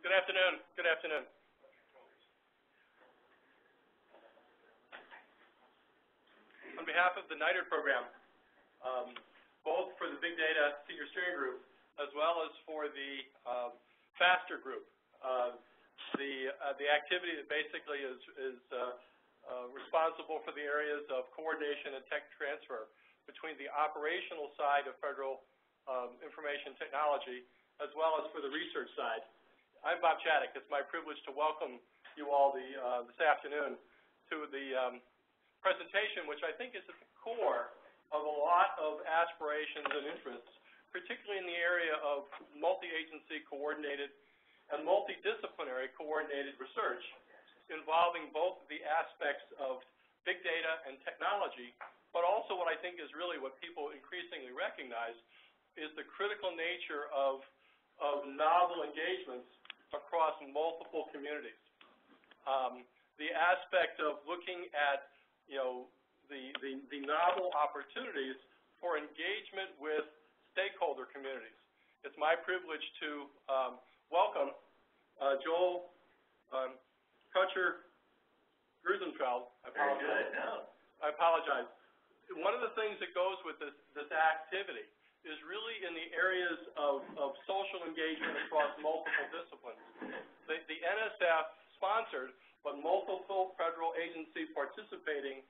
Good afternoon. Good afternoon. On behalf of the NITRD program, both for the Big Data Senior Steering Group as well as for the FASTER group, the activity that basically is responsible for the areas of coordination and tech transfer between the operational side of federal information technology as well as for the research side. I'm Bob Chaddick. It's my privilege to welcome you all this afternoon to the presentation, which I think is at the core of a lot of aspirations and interests, particularly in the area of multi-agency coordinated and multidisciplinary coordinated research involving both the aspects of big data and technology, but also what I think is really what people increasingly recognize is the critical nature of novel engagements across multiple communities. The aspect of looking at, the novel opportunities for engagement with stakeholder communities. It's my privilege to welcome Joel Cutcher-Gershenfeld. I apologize. One of the things that goes with this activity is really in the areas of social engagement across multiple disciplines. The NSF sponsored but multiple federal agency participating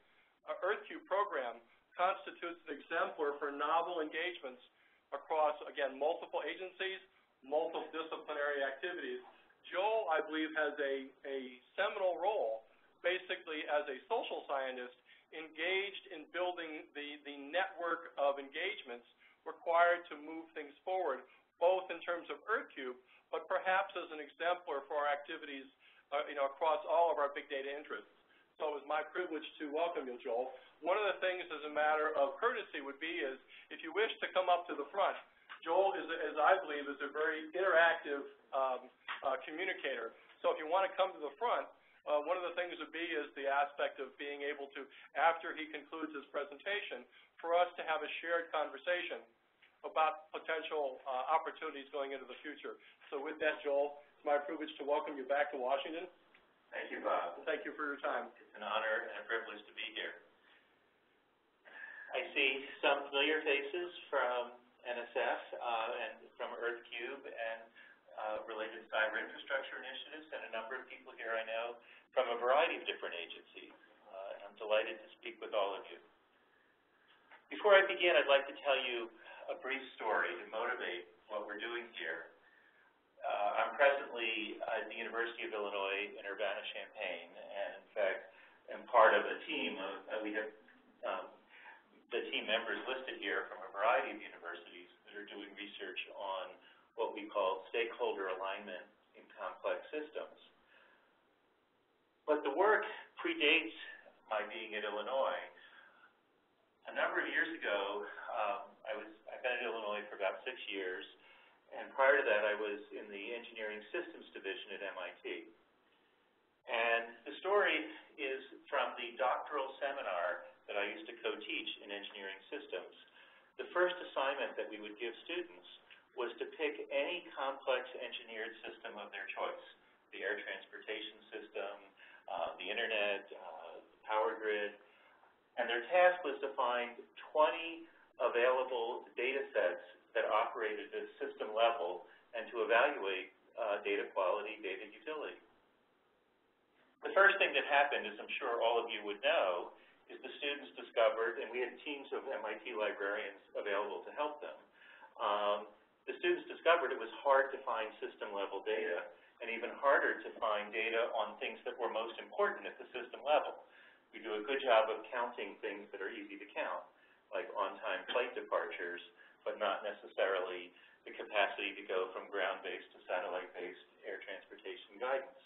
EarthCube program constitutes an exemplar for novel engagements across, again, multiple agencies, multidisciplinary activities. Joel, I believe, has a seminal role, basically as a social scientist, engaged in building the network of engagements required to move things forward, both in terms of EarthCube, but perhaps as an exemplar for our activities across all of our big data interests. So it was my privilege to welcome you, Joel. One of the things as a matter of courtesy would be is, if you wish to come up to the front, Joel is, as I believe, is a very interactive communicator. So if you want to come to the front, one of the things would be is the aspect of being able to, after he concludes his presentation, for us to have a shared conversation about potential opportunities going into the future. So with that, Joel, it's my privilege to welcome you back to Washington. Thank you, Bob. Thank you for your time. It's an honor and a privilege to be here. I see some familiar faces from NSF and from EarthCube and related Cyberinfrastructure initiatives, and a number of people here I know from a variety of different agencies. I'm delighted to speak with all of you. Before I begin, I'd like to tell you a brief story to motivate what we're doing here. I'm presently at the University of Illinois in Urbana-Champaign, and in fact, am part of a team we have the team members listed here from a variety of universities that are doing research on what we call stakeholder alignment in complex systems. But the work predates my being at Illinois. A number of years ago, I've been at Illinois for about 6 years, and prior to that, I was in the Engineering Systems Division at MIT. And the story is from the doctoral seminar that I used to co-teach in engineering systems. The first assignment that we would give students was to pick any complex engineered system of their choice: the air transportation system, the internet, the power grid. And their task was to find 20 available data sets that operated at system level and to evaluate data quality, data utility. The first thing that happened, as I'm sure all of you would know, is the students discovered, and we had teams of MIT librarians available to help them, the students discovered it was hard to find system-level data, and even harder to find data on things that were most important at the system level. We do a good job of counting things that are easy to count, like on-time flight departures, but not necessarily the capacity to go from ground-based to satellite-based air transportation guidance.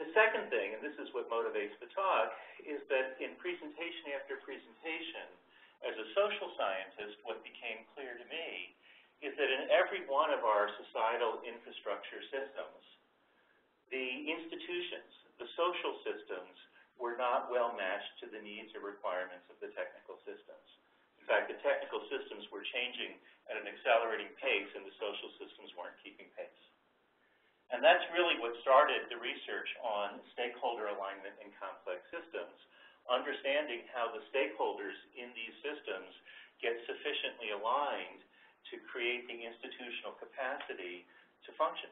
The second thing, and this is what motivates the talk, is that in presentation after presentation, as a social scientist, what became clear to me is that in every one of our societal infrastructure systems, the institutions, the social systems, were not well matched to the needs or requirements of the technical systems. In fact, the technical systems were changing at an accelerating pace, and the social systems weren't keeping pace. And that's really what started the research on stakeholder alignment in complex systems, understanding how the stakeholders in these systems get sufficiently aligned to create the institutional capacity to function.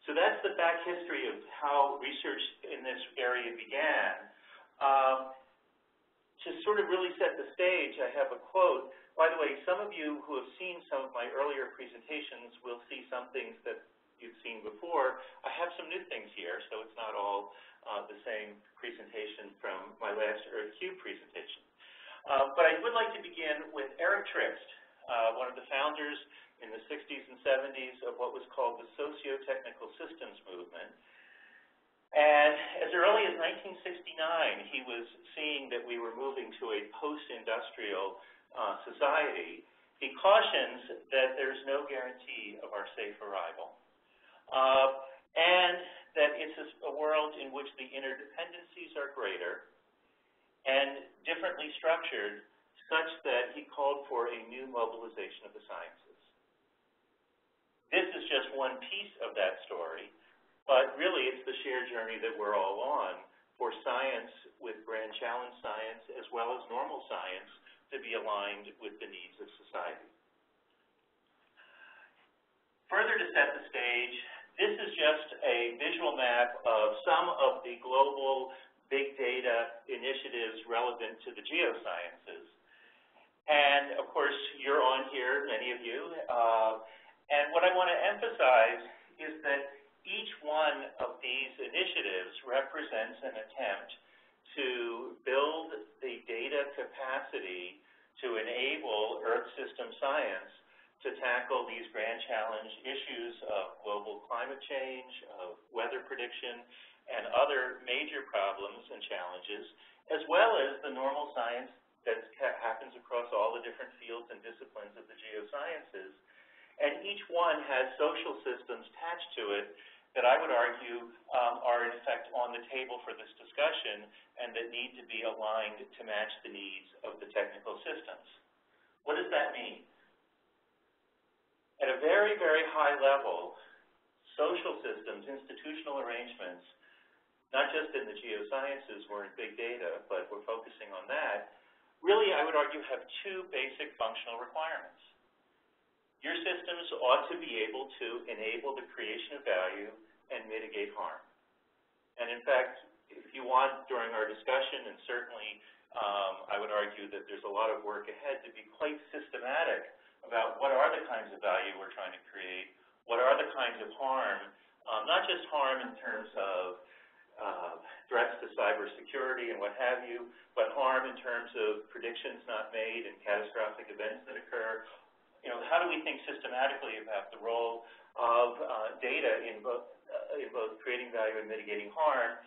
So that's the back history of how research in this area began. To sort of really set the stage, I have a quote. By the way, some of you who have seen some of my earlier presentations will see some things that you've seen before. I have some new things here, so it's not all the same presentation from my last EarthCube presentation. But I would like to begin with Eric Trist, one of the founders in the 60s and 70s of what was called the socio-technical systems movement. And as early as 1969, he was seeing that we were moving to a post-industrial society. He cautions that there's no guarantee of our safe arrival, and that it's a world in which the interdependencies are greater and differently structured, such that he called for a new mobilization of the sciences. This is just one piece of that story. But really, it's the shared journey that we're all on for science with grand challenge science as well as normal science to be aligned with the needs of society. Further to set the stage, this is just a visual map of some of the global big data initiatives relevant to the geosciences. And of course, you're on here, many of you. And what I want to emphasize is that each one of these initiatives represents an attempt to build the data capacity to enable Earth system science to tackle these grand challenge issues of global climate change, of weather prediction, and other major problems and challenges, as well as the normal science that happens across all the different fields and disciplines of the geosciences. And each one has social systems attached to it that I would argue are in effect on the table for this discussion and that need to be aligned to match the needs of the technical systems. What does that mean? At a very, very high level, social systems, institutional arrangements, not just in the geosciences, we're in big data, but we're focusing on that, really, I would argue, have two basic functional requirements. Your systems ought to be able to enable the creation of value and mitigate harm. And in fact, if you want, during our discussion, and certainly I would argue that there's a lot of work ahead to be quite systematic about what are the kinds of value we're trying to create, what are the kinds of harm, not just harm in terms of threats to cybersecurity and what have you, but harm in terms of predictions not made and catastrophic events that occur. You know, how do we think systematically about the role of data in both creating value and mitigating harm?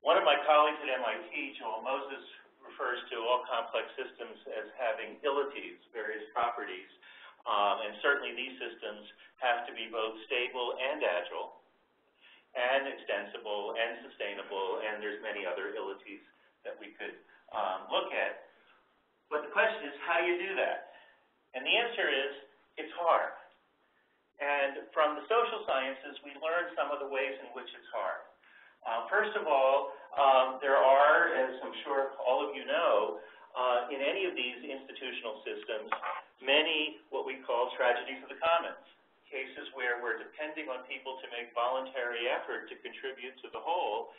One of my colleagues at MIT, Joel Moses, refers to all complex systems as having ilities, various properties, and certainly these systems have to be both stable and agile, and extensible and sustainable, and there's many other ilities that we could look at. But the question is, how do you do that? And the answer is, it's hard. And from the social sciences, we learn some of the ways in which it's hard. First of all, there are, as I'm sure all of you know, in any of these institutional systems, many what we call tragedies of the commons, cases where we're depending on people to make voluntary effort to contribute to the whole,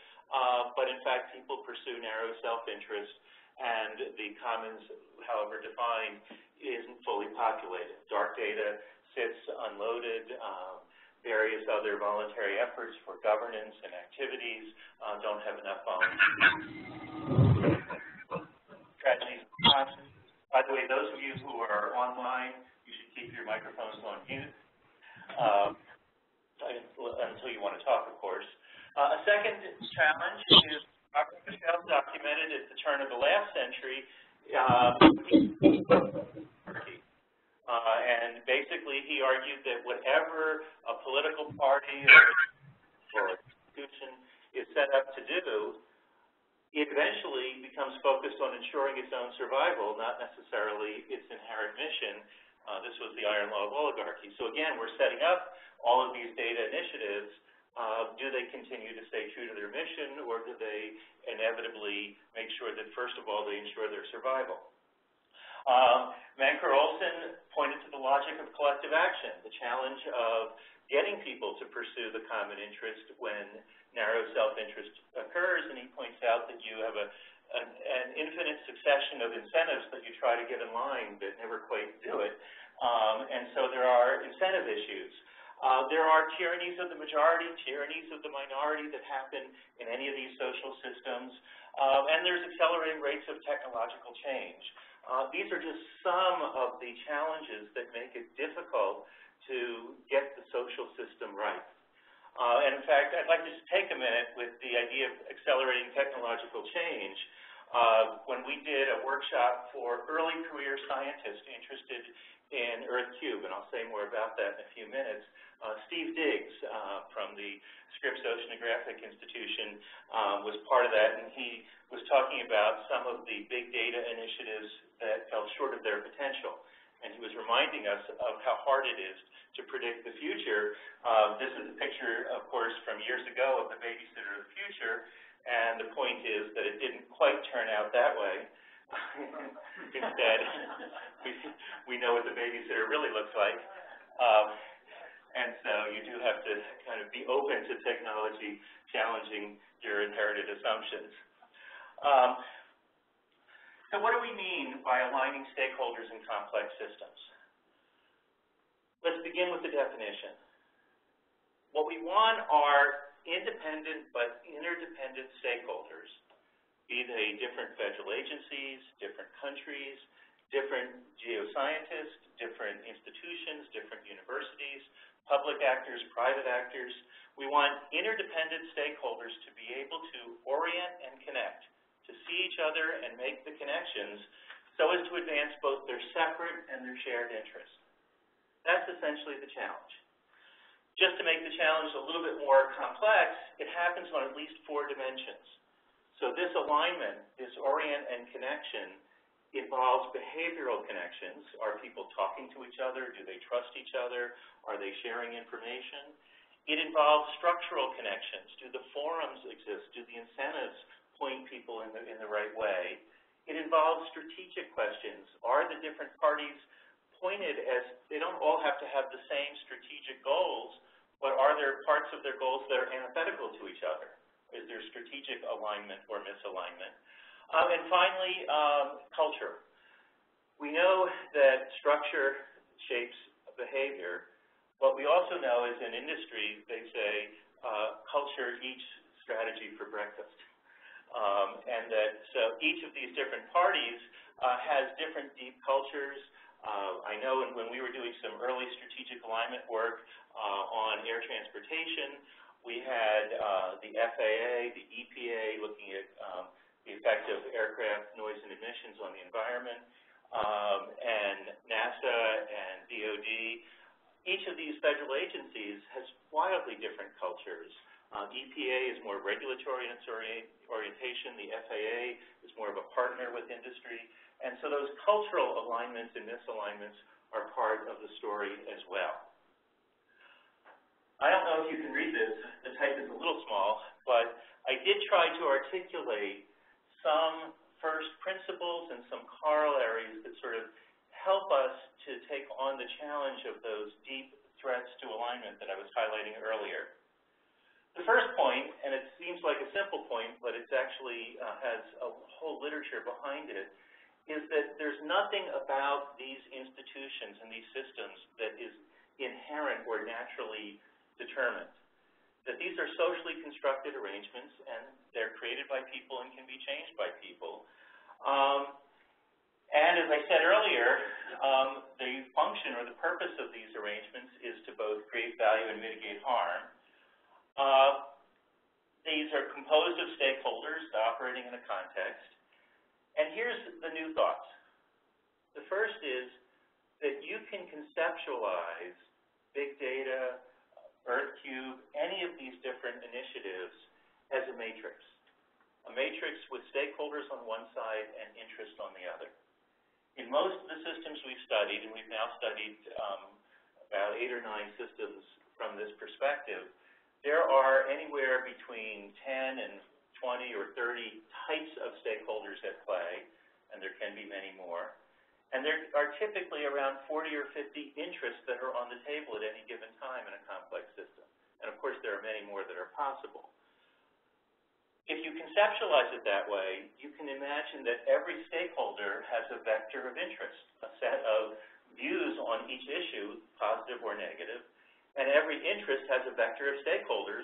but in fact people pursue narrow self-interest, and the commons, however defined, isn't fully populated. Dark data sits unloaded. Various other voluntary efforts for governance and activities don't have enough volunteers. Tragedies. By the way, those of you who are online, you should keep your microphones on mute until you want to talk, of course. A second challenge is Robert Michel documented at the turn of the last century. And basically, he argued that whatever a political party or institution is set up to do, it eventually becomes focused on ensuring its own survival, not necessarily its inherent mission, This was the iron law of oligarchy. So again, we're setting up all of these data initiatives. Do they continue to stay true to their mission, or do they inevitably make sure that, first of all, they ensure their survival? Manker-Olson pointed to the logic of collective action, the challenge of getting people to pursue the common interest when narrow self-interest occurs, and he points out that you have an infinite succession of incentives that you try to get in line that never quite do it, and so there are incentive issues. There are tyrannies of the majority, tyrannies of the minority that happen in any of these social systems, and there's accelerating rates of technological change. These are just some of the challenges that make it difficult to get the social system right. And in fact, I'd like to just take a minute with the idea of accelerating technological change. When we did a workshop for early career scientists interested in EarthCube, and I'll say more about that in a few minutes, Steve Diggs from the Scripps Oceanographic Institution was part of that, and he was talking about some of the big data initiatives that fell short of their potential. And he was reminding us of how hard it is to predict the future. This is a picture, of course, from years ago of the babysitter of the future, and the point is that it didn't quite turn out that way. Instead, we know what the babysitter really looks like. And so you do have to kind of be open to technology challenging your inherited assumptions. So what do we mean by aligning stakeholders in complex systems? Let's begin with the definition. What we want are independent but interdependent stakeholders, be they different federal agencies, different countries, different geoscientists, different institutions, different universities, public actors, private actors. We want interdependent stakeholders to be able to orient and connect, to see each other and make the connections so as to advance both their separate and their shared interests. That's essentially the challenge. Just to make the challenge a little bit more complex, it happens on at least 4 dimensions. So this alignment, this orient and connection, involves behavioral connections. Are people talking to each other? Do they trust each other? Are they sharing information? It involves structural connections. Do the forums exist? Do the incentives point people in the right way? It involves strategic questions. Are the different parties pointed as, they don't all have to have the same strategic goals, but are there parts of their goals that are antithetical to each other? Is there strategic alignment or misalignment? And finally, culture. We know that structure shapes behavior, but we also know as an industry, they say, culture eats strategy for breakfast. And that so each of these different parties has different deep cultures. I know when we were doing some early strategic alignment work on air transportation, we had the FAA, the EPA looking at the effect of aircraft noise and emissions on the environment, and NASA and DOD. Each of these federal agencies has wildly different cultures. EPA is more regulatory in its orientation. The FAA is more of a partner with industry. And so those cultural alignments and misalignments are part of the story as well. I don't know if you can read this. The type is a little small, but I did try to articulate some first principles and some corollaries that sort of help us to take on the challenge of those deep threats to alignment that I was highlighting earlier. The first point, and it seems like a simple point, but it actually has a whole literature behind it, is that there's nothing about these institutions and these systems that is inherent or naturally determined. That these are socially constructed arrangements, and they're created by people and can be changed by people. And as I said earlier, the function or the purpose of these arrangements is to both create value and mitigate harm. These are composed of stakeholders operating in a context. And here's the new thoughts. The first is that you can conceptualize big data, EarthCube, any of these different initiatives as a matrix with stakeholders on one side and interest on the other. In most of the systems we've studied, and we've now studied about 8 or 9 systems from this perspective, there are anywhere between 10 and 20 or 30 types of stakeholders at play, and there can be many more. And there are typically around 40 or 50 interests that are on the table at any given time in a complex system. And of course, there are many more that are possible. If you conceptualize it that way, you can imagine that every stakeholder has a vector of interest, a set of views on each issue, positive or negative, and every interest has a vector of stakeholders.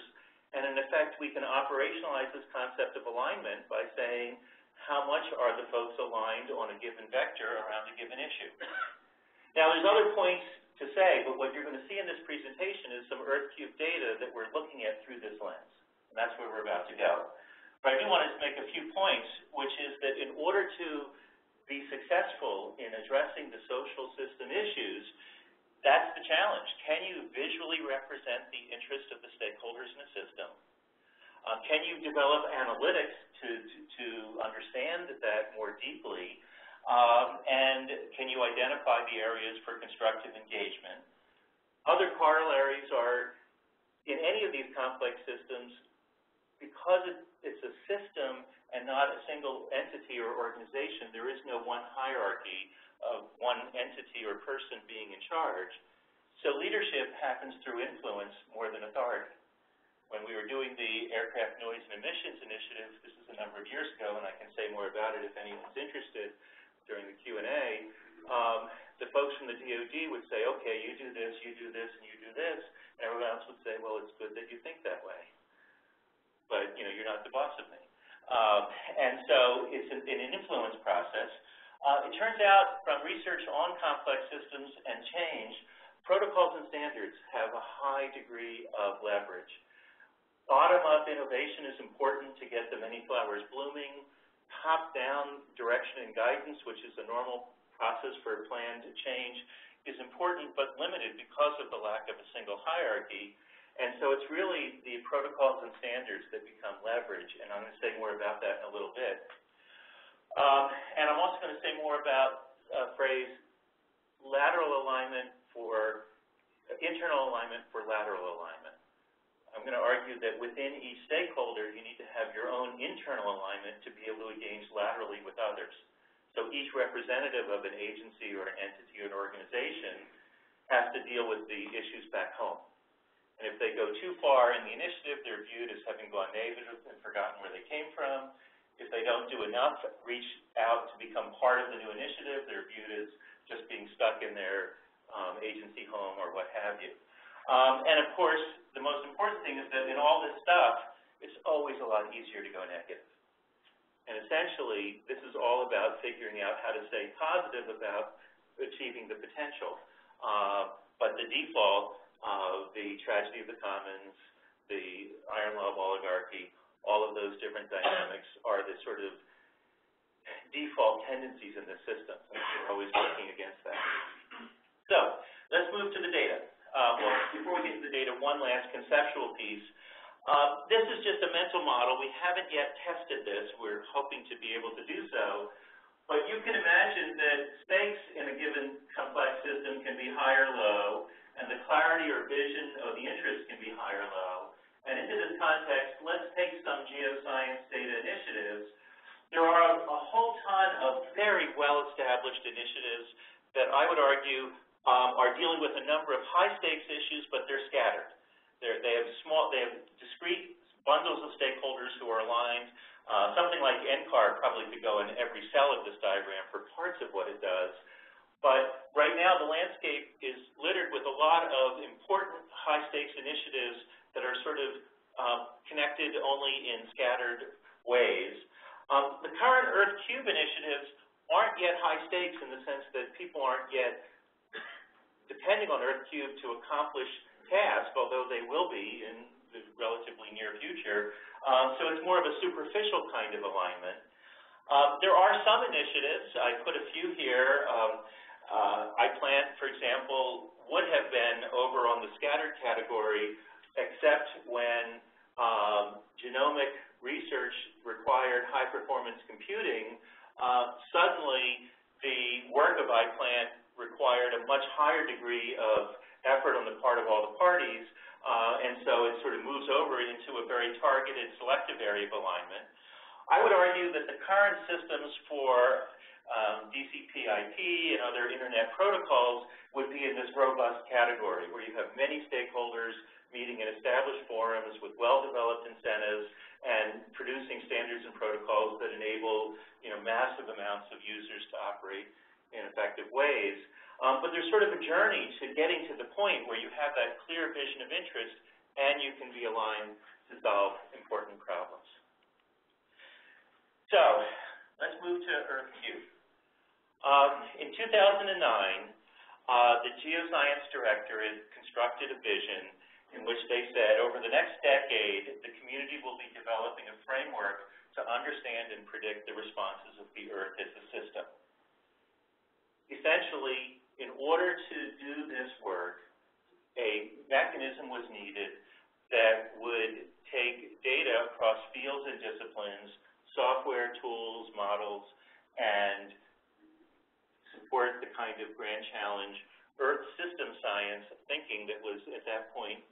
And in effect, we can operationalize this concept of alignment by saying, how much are the folks aligned on a given vector around a given issue? Now, there's other points to say, but what you're going to see in this presentation is some EarthCube data that we're looking at through this lens, and that's where we're about to go. But I do want to make a few points, which is that in order to be successful in addressing the social system issues, that's the challenge. Can you visually represent the interest of the stakeholders in a system? Can you develop analytics to understand that more deeply? And can you identify the areas for constructive engagement? Other corollaries are, in any of these complex systems, because it's a system and not a single entity or organization, there is no one hierarchy of one entity or person being in charge. So leadership happens through influence more than authority. When we were doing the Aircraft Noise and Emissions Initiative, this is a number of years ago, and I can say more about it if anyone's interested during the Q&A, the folks from the DOD would say, okay, you do this, and you do this, and everyone else would say, well, it's good that you think that way. But, you know, you're not the boss of me. And so it's an influence process. It turns out from research on complex systems and change, protocols and standards have a high degree of leverage. Bottom-up innovation is important to get the many flowers blooming. Top-down direction and guidance, which is a normal process for planned change, is important but limited because of the lack of a single hierarchy. And so it's really the protocols and standards that become leverage, and I'm going to say more about that in a little bit. And I'm also going to say more about a phrase, lateral alignment for, internal alignment for lateral alignment. I'm going to argue that within each stakeholder, you need to have your own internal alignment to be able to engage laterally with others. So each representative of an agency or an entity or an organization has to deal with the issues back home. And if they go too far in the initiative, they're viewed as having gone native and forgotten where they came from. If they don't do enough, reach out to become part of the new initiative, they're viewed as just being stuck in their agency home or what have you. And of course, the most important thing is that in all this stuff, it's always a lot easier to go negative. And essentially, this is all about figuring out how to stay positive about achieving the potential. But the default, the tragedy of the commons, the iron love oligarchy, all of those different dynamics are the sort of default tendencies in the system. And we're always working against that. So let's move to the data. Well, before we get to the data, one last conceptual piece. This is just a mental model. We haven't yet tested this. We're hoping to be able to do so. But you can imagine that stakes in a given complex system can be high or low, and the clarity or vision of the interest can be high or low. And into this context, let's take some geoscience data initiatives. There are a whole ton of very well-established initiatives that I would argue are dealing with a number of high-stakes issues, but they're scattered. They have discrete bundles of stakeholders who are aligned. Something like NCAR probably could go in every cell of this diagram for parts of what it does. But right now, the landscape is littered with a lot of important high-stakes initiatives that are sort of connected only in scattered ways. The current EarthCube initiatives aren't yet high stakes in the sense that people aren't yet depending on EarthCube to accomplish tasks, although they will be in the relatively near future. So it's more of a superficial kind of alignment. There are some initiatives. I put a few here. iPlant, for example, would have been over on the scattered category, except when genomic research required high-performance computing. Suddenly, the work of iPlant required a much higher degree of effort on the part of all the parties, and so it sort of moves over into a very targeted selective area of alignment. I would argue that the current systems for TCP/IP and other internet protocols would be in this robust category, where you have many stakeholders meeting in established forums with well-developed incentives and producing standards and protocols that enable, massive amounts of users to operate in effective ways. But there's sort of a journey to getting to the point where you have that clear vision of interest and you can be aligned to solve important problems. So, let's move to EarthCube. In 2009, the Geoscience Directorate constructed a vision in which they said, over the next decade, the community will be developing a framework to understand and predict the responses of the Earth as a system. Essentially, in order to do this work, a mechanism was needed that would take data across fields and disciplines, software, tools, models, and support the kind of grand challenge Earth system science thinking that was at that point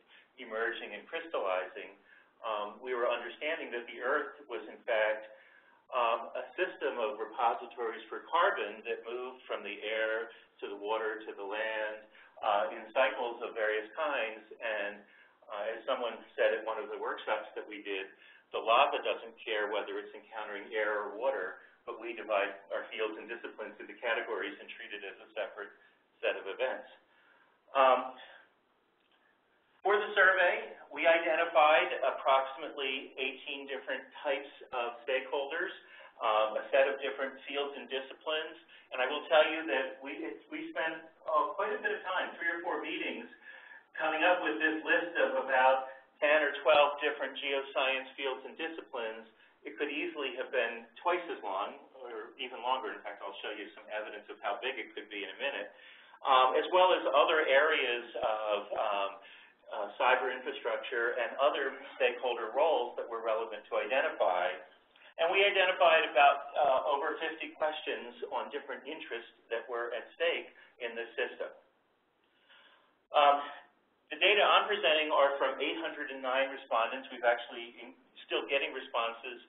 emerging and crystallizing. We were understanding that the Earth was in fact a system of repositories for carbon that moved from the air to the water to the land in cycles of various kinds. And as someone said at one of the workshops that we did, the lava doesn't care whether it's encountering air or water, but we divide our fields and disciplines into categories and treat it as a separate set of events. For the survey, we identified approximately 18 different types of stakeholders, a set of different fields and disciplines, and I will tell you that we spent quite a bit of time, 3 or 4 meetings, coming up with this list of about 10 or 12 different geoscience fields and disciplines. It could easily have been twice as long, or even longer. In fact, I'll show you some evidence of how big it could be in a minute, as well as other areas of Cyberinfrastructure and other stakeholder roles that were relevant to identify. And we identified about over 50 questions on different interests that were at stake in this system. The data I'm presenting are from 809 respondents. We've actually still getting responses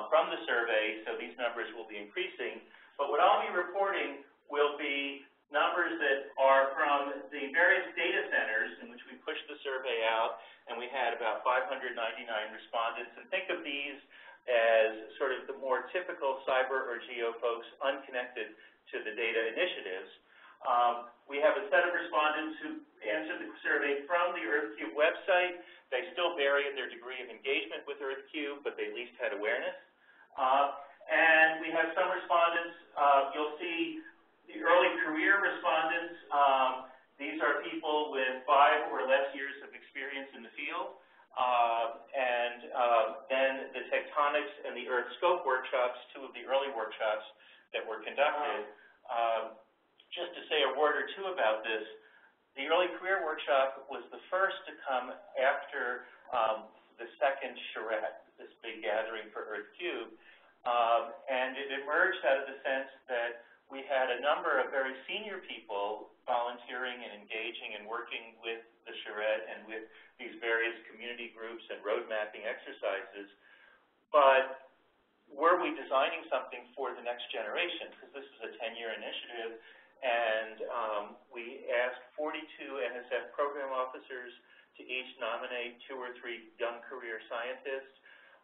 from the survey, so these numbers will be increasing. But what I'll be reporting will be numbers that are from the various data centers in which we pushed the survey out, and we had about 599 respondents. And think of these as sort of the more typical cyber or geo folks unconnected to the data initiatives. We have a set of respondents who answered the survey from the EarthCube website. They still vary in their degree of engagement with EarthCube, but they at least had awareness. And we have some respondents, you'll see the early career respondents. These are people with 5 or less years of experience in the field. Then the tectonics and the Earth scope workshops, 2 of the early workshops that were conducted. Just to say a word or two about this, the early career workshop was the first to come after the second charrette, this big gathering for EarthCube, and it emerged out of the sense that we had a number of very senior people volunteering and engaging and working with the charrette and with these various community groups and road mapping exercises. But were we designing something for the next generation? Because this is a 10-year initiative, and we asked 42 NSF program officers to each nominate 2 or 3 young career scientists,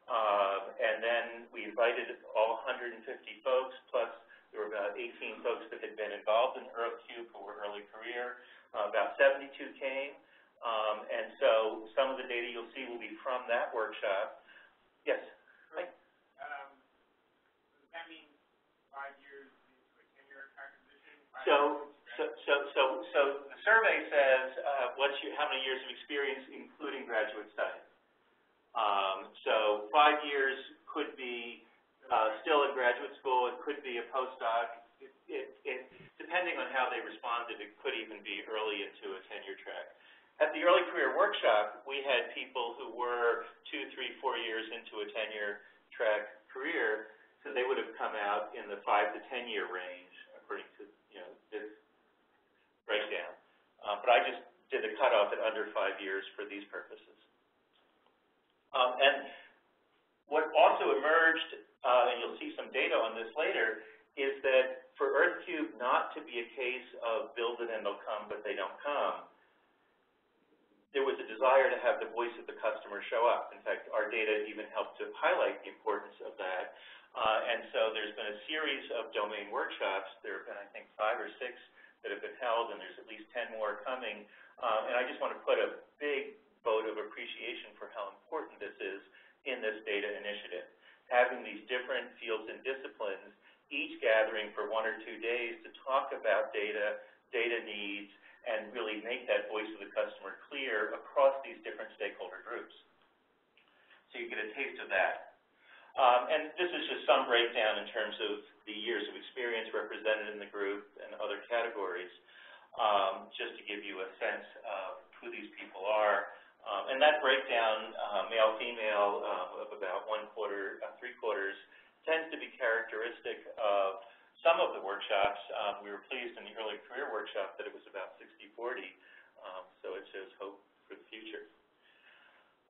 and then we invited all 150 folks, plus there were about 18 folks that had been involved in EarthCube who were early career. About 72 came, and so some of the data you'll see will be from that workshop. Yes? Does that mean 5 years into a tenure acquisition? So the survey says how many years of experience, including graduate study. So 5 years could be still in graduate school. It could be a postdoc. Depending on how they responded, it could even be early into a tenure track. At the early career workshop, we had people who were 2, 3, 4 years into a tenure track career, so they would have come out in the 5 to 10 year range according to, this breakdown. But I just did the cutoff at under 5 years for these purposes. And what also emerged, and you'll see some data on this later, is that for EarthCube not to be a case of build it and they'll come, but they don't come, there was a desire to have the voice of the customer show up. In fact, our data even helped to highlight the importance of that. And so there's been a series of domain workshops. There have been, I think, 5 or 6 that have been held, and there's at least 10 more coming. And I just want to put a big vote of appreciation for how important this is in this data initiative. Having these different fields and disciplines, each gathering for 1 or 2 days to talk about data, data needs, and really make that voice of the customer clear across these different stakeholder groups. So you get a taste of that. And this is just some breakdown in terms of the years of experience represented in the group and other categories, just to give you a sense of who these people are. And that breakdown, male-female, of about 1/4, 3/4, tends to be characteristic of some of the workshops. We were pleased in the early career workshop that it was about 60/40, so it shows hope for the future.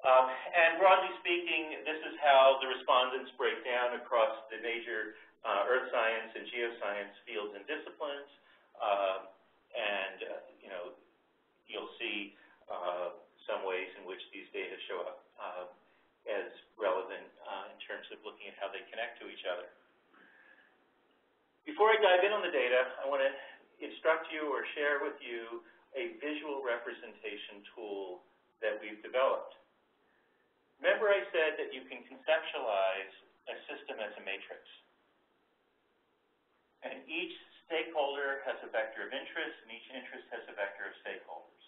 And broadly speaking, this is how the respondents break down across the major earth science and geoscience fields and disciplines. And you'll see some ways in which these data show up as relevant in terms of looking at how they connect to each other. Before I dive in on the data, I want to instruct you or share with you a visual representation tool that we've developed. Remember I said that you can conceptualize a system as a matrix. And each stakeholder has a vector of interest, and each interest has a vector of stakeholders.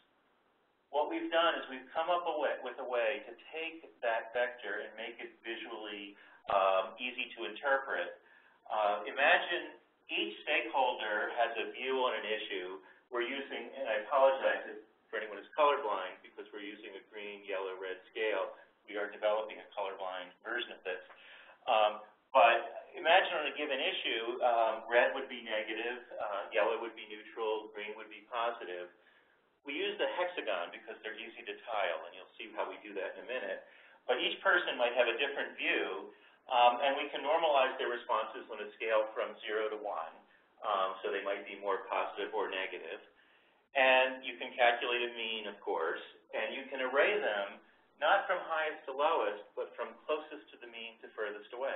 What we've done is we've come up with a way to take that vector and make it visually easy to interpret. Imagine each stakeholder has a view on an issue. We're using, and I apologize for anyone who's colorblind, because we're using a green, yellow, red scale. We are developing a colorblind version of this. But imagine on a given issue, red would be negative, yellow would be neutral, green would be positive. We use the hexagon because they're easy to tile, and you'll see how we do that in a minute. But each person might have a different view, and we can normalize their responses on a scale from 0 to 1, so they might be more positive or negative. And you can calculate a mean, of course, and you can array them not from highest to lowest, but from closest to the mean to furthest away.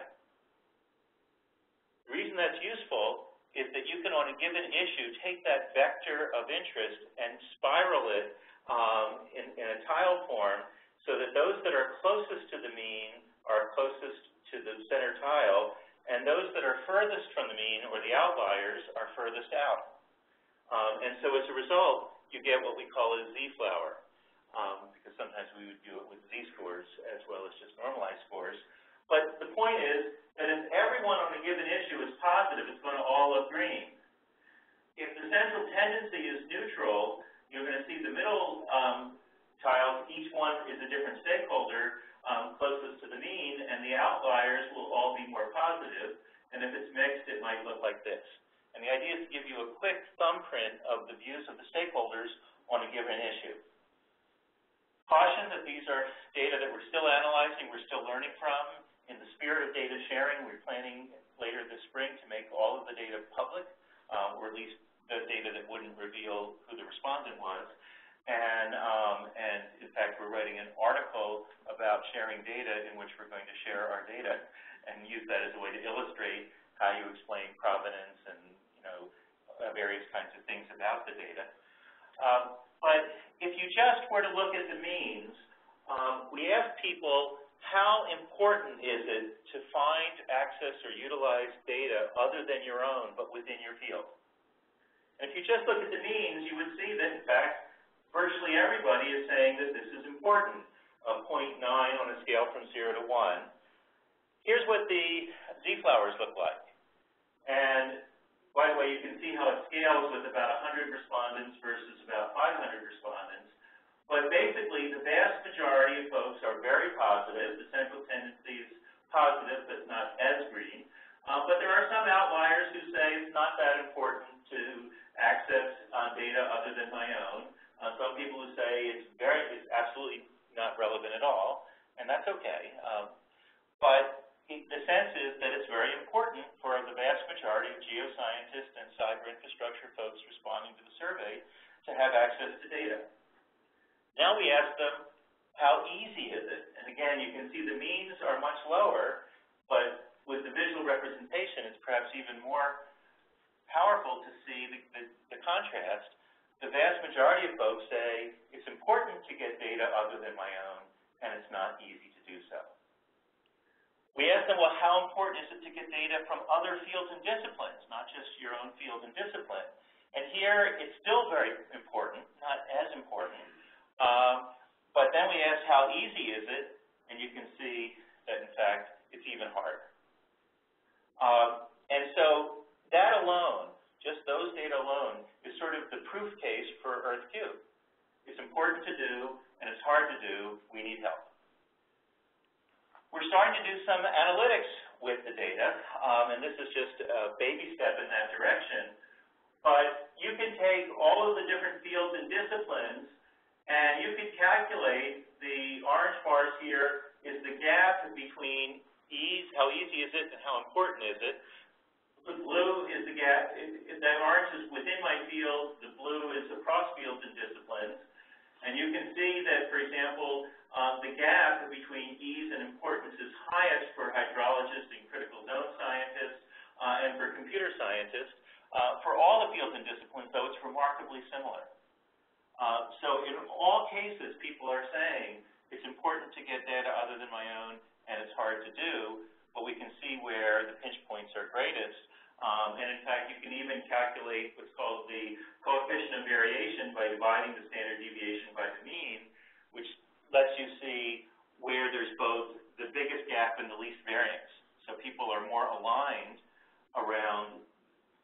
The reason that's useful is that you can, on a given issue, take that vector of interest and spiral it in a tile form so that those that are closest to the mean are closest to the center tile, and those that are furthest from the mean, or the outliers, are furthest out. And so as a result, you get what we call a Z-flower, because sometimes we would do it with Z-scores as well as just normalized scores. But the point is that if everyone on a given issue is positive, it's going to all look green. If the central tendency is neutral, you're going to see the middle tiles, each one is a different stakeholder closest to the mean, and the outliers will all be more positive. And if it's mixed, it might look like this. And the idea is to give you a quick thumbprint of the views of the stakeholders on a given issue. Caution that these are data that we're still analyzing, we're still learning from. In the spirit of data sharing, we're planning later this spring to make all of the data public, or at least the data that wouldn't reveal who the respondent was. And in fact, we're writing an article about sharing data in which we're going to share our data and use that as a way to illustrate how you explain provenance and various kinds of things about the data. But if you just were to look at the means, we asked people, how important is it to find, access, or utilize data other than your own, but within your field? And if you just look at the means, you would see that, in fact, virtually everybody is saying that this is important, 0.9 on a scale from 0 to 1. Here's what the Z-flowers look like. And by the way, you can see how it scales with about 100 respondents versus about 500 respondents. But basically, the vast majority of folks are very positive. The central tendency is positive, but not as green. But there are some outliers who say it's not that important, other than my own. Some people who say it's absolutely not relevant at all, and that's okay. But the sense is that it's very important for the vast majority of geoscientists and cyber infrastructure folks responding to the survey to have access to data. Now we ask them, how easy is it? And again, you can see the means are much lower, but with the visual representation, it's perhaps even more powerful to see the contrast. The vast majority of folks say it's important to get data other than my own, and it's not easy to do so. We ask them, well, how important is it to get data from other fields and disciplines, not just your own field and discipline? And here, it's still very important, not as important. But then we ask, how easy is it? And you can see that, in fact, it's even harder. And so that alone, just those data alone, is sort of the proof case for EarthCube. It's important to do, and it's hard to do. We need help. We're starting to do some analytics with the data, and this is just a baby step in that direction. But you can take all of the different fields and disciplines, and you can calculate the orange bars here is the gap between how easy is it and how important is it. The blue is the gap. That orange is within my field. The blue is across fields and disciplines. And you can see that, for example, the gap between ease and importance is highest for hydrologists and critical zone scientists and for computer scientists. For all the fields and disciplines, though, it's remarkably similar. So in all cases, people are saying it's important to get data other than my own, and it's hard to do, but we can see where the pinch points are greatest. And in fact, you can even calculate what's called the coefficient of variation by dividing the standard deviation by the mean, which lets you see where there's both the biggest gap and the least variance. So people are more aligned around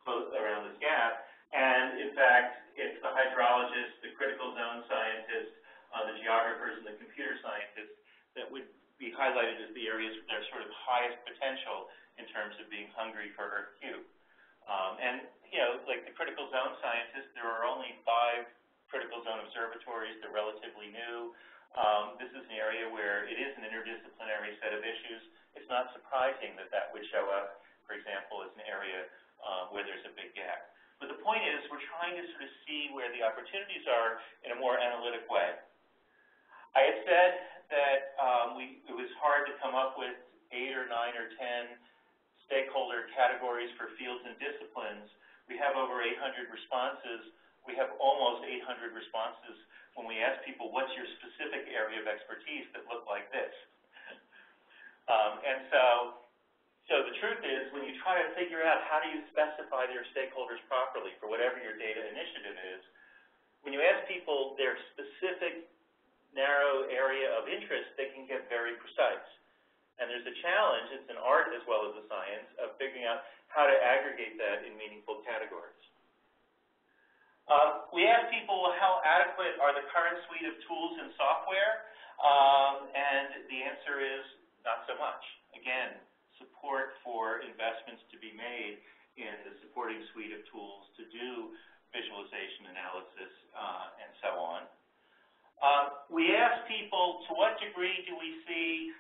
this gap. And in fact, it's the hydrologists, the critical zone scientists, the geographers, and the computer scientists that would be highlighted as the areas with their sort of highest potential in terms of being hungry for EarthCube. And, you know, like the critical zone scientists, there are only 5 critical zone observatories. They're relatively new. This is an area where it is an interdisciplinary set of issues. It's not surprising that that would show up, for example, as an area where there's a big gap. But the point is, we're trying to sort of see where the opportunities are in a more analytic way. I had said that it was hard to come up with 8 or 9 or 10 stakeholder categories for fields and disciplines. We have over 800 responses. We have almost 800 responses when we ask people, what's your specific area of expertise that look like this? And so the truth is, when you try to figure out how do you specify their stakeholders properly for whatever your data initiative is, when you ask people their specific narrow area of interest, they can get very precise. And there's a challenge, it's an art as well as a science, of figuring out how to aggregate that in meaningful categories. We ask people how adequate are the current suite of tools and software, and the answer is not so much. Again, support for investments to be made in the supporting suite of tools to do visualization analysis and so on. We ask people, to what degree do we see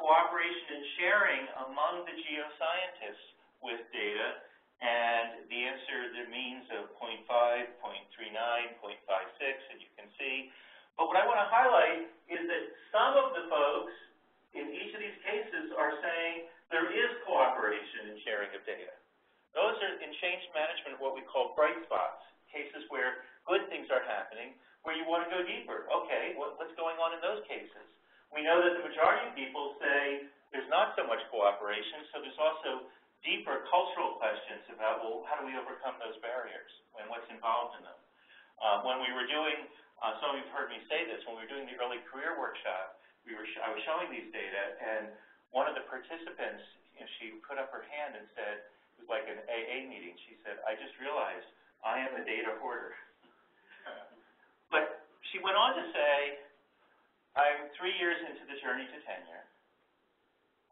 cooperation and sharing among the geoscientists with data? And the answer, the means of 0.5, 0.39, 0.56, and you can see. But what I want to highlight is that some of the folks in each of these cases are saying there is cooperation and sharing of data. Those are, in change management, what we call bright spots, cases where good things are happening, where you want to go deeper. Okay, what's going on in those cases? We know that the majority of people say there's not so much cooperation, so there's also deeper cultural questions about, well, how do we overcome those barriers and what's involved in them? When we were doing, some of you have heard me say this, when we were doing the early career workshop, I was showing these data, and one of the participants, you know, she put up her hand and said, it was like an AA meeting, she said, I just realized I am a data hoarder. But she went on to say, I'm 3 years into the journey to tenure.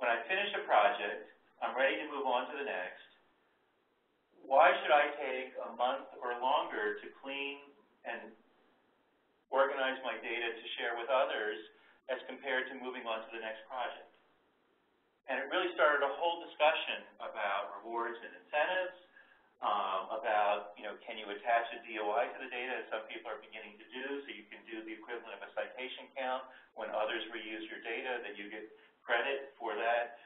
When I finish a project, I'm ready to move on to the next. Why should I take a month or longer to clean and organize my data to share with others as compared to moving on to the next project. And it really started a whole discussion about rewards and incentives, about, can you attach a DOI to the data, as some people are beginning to do, so you can do the equivalent of a citation count when others reuse your data, that you get credit for that.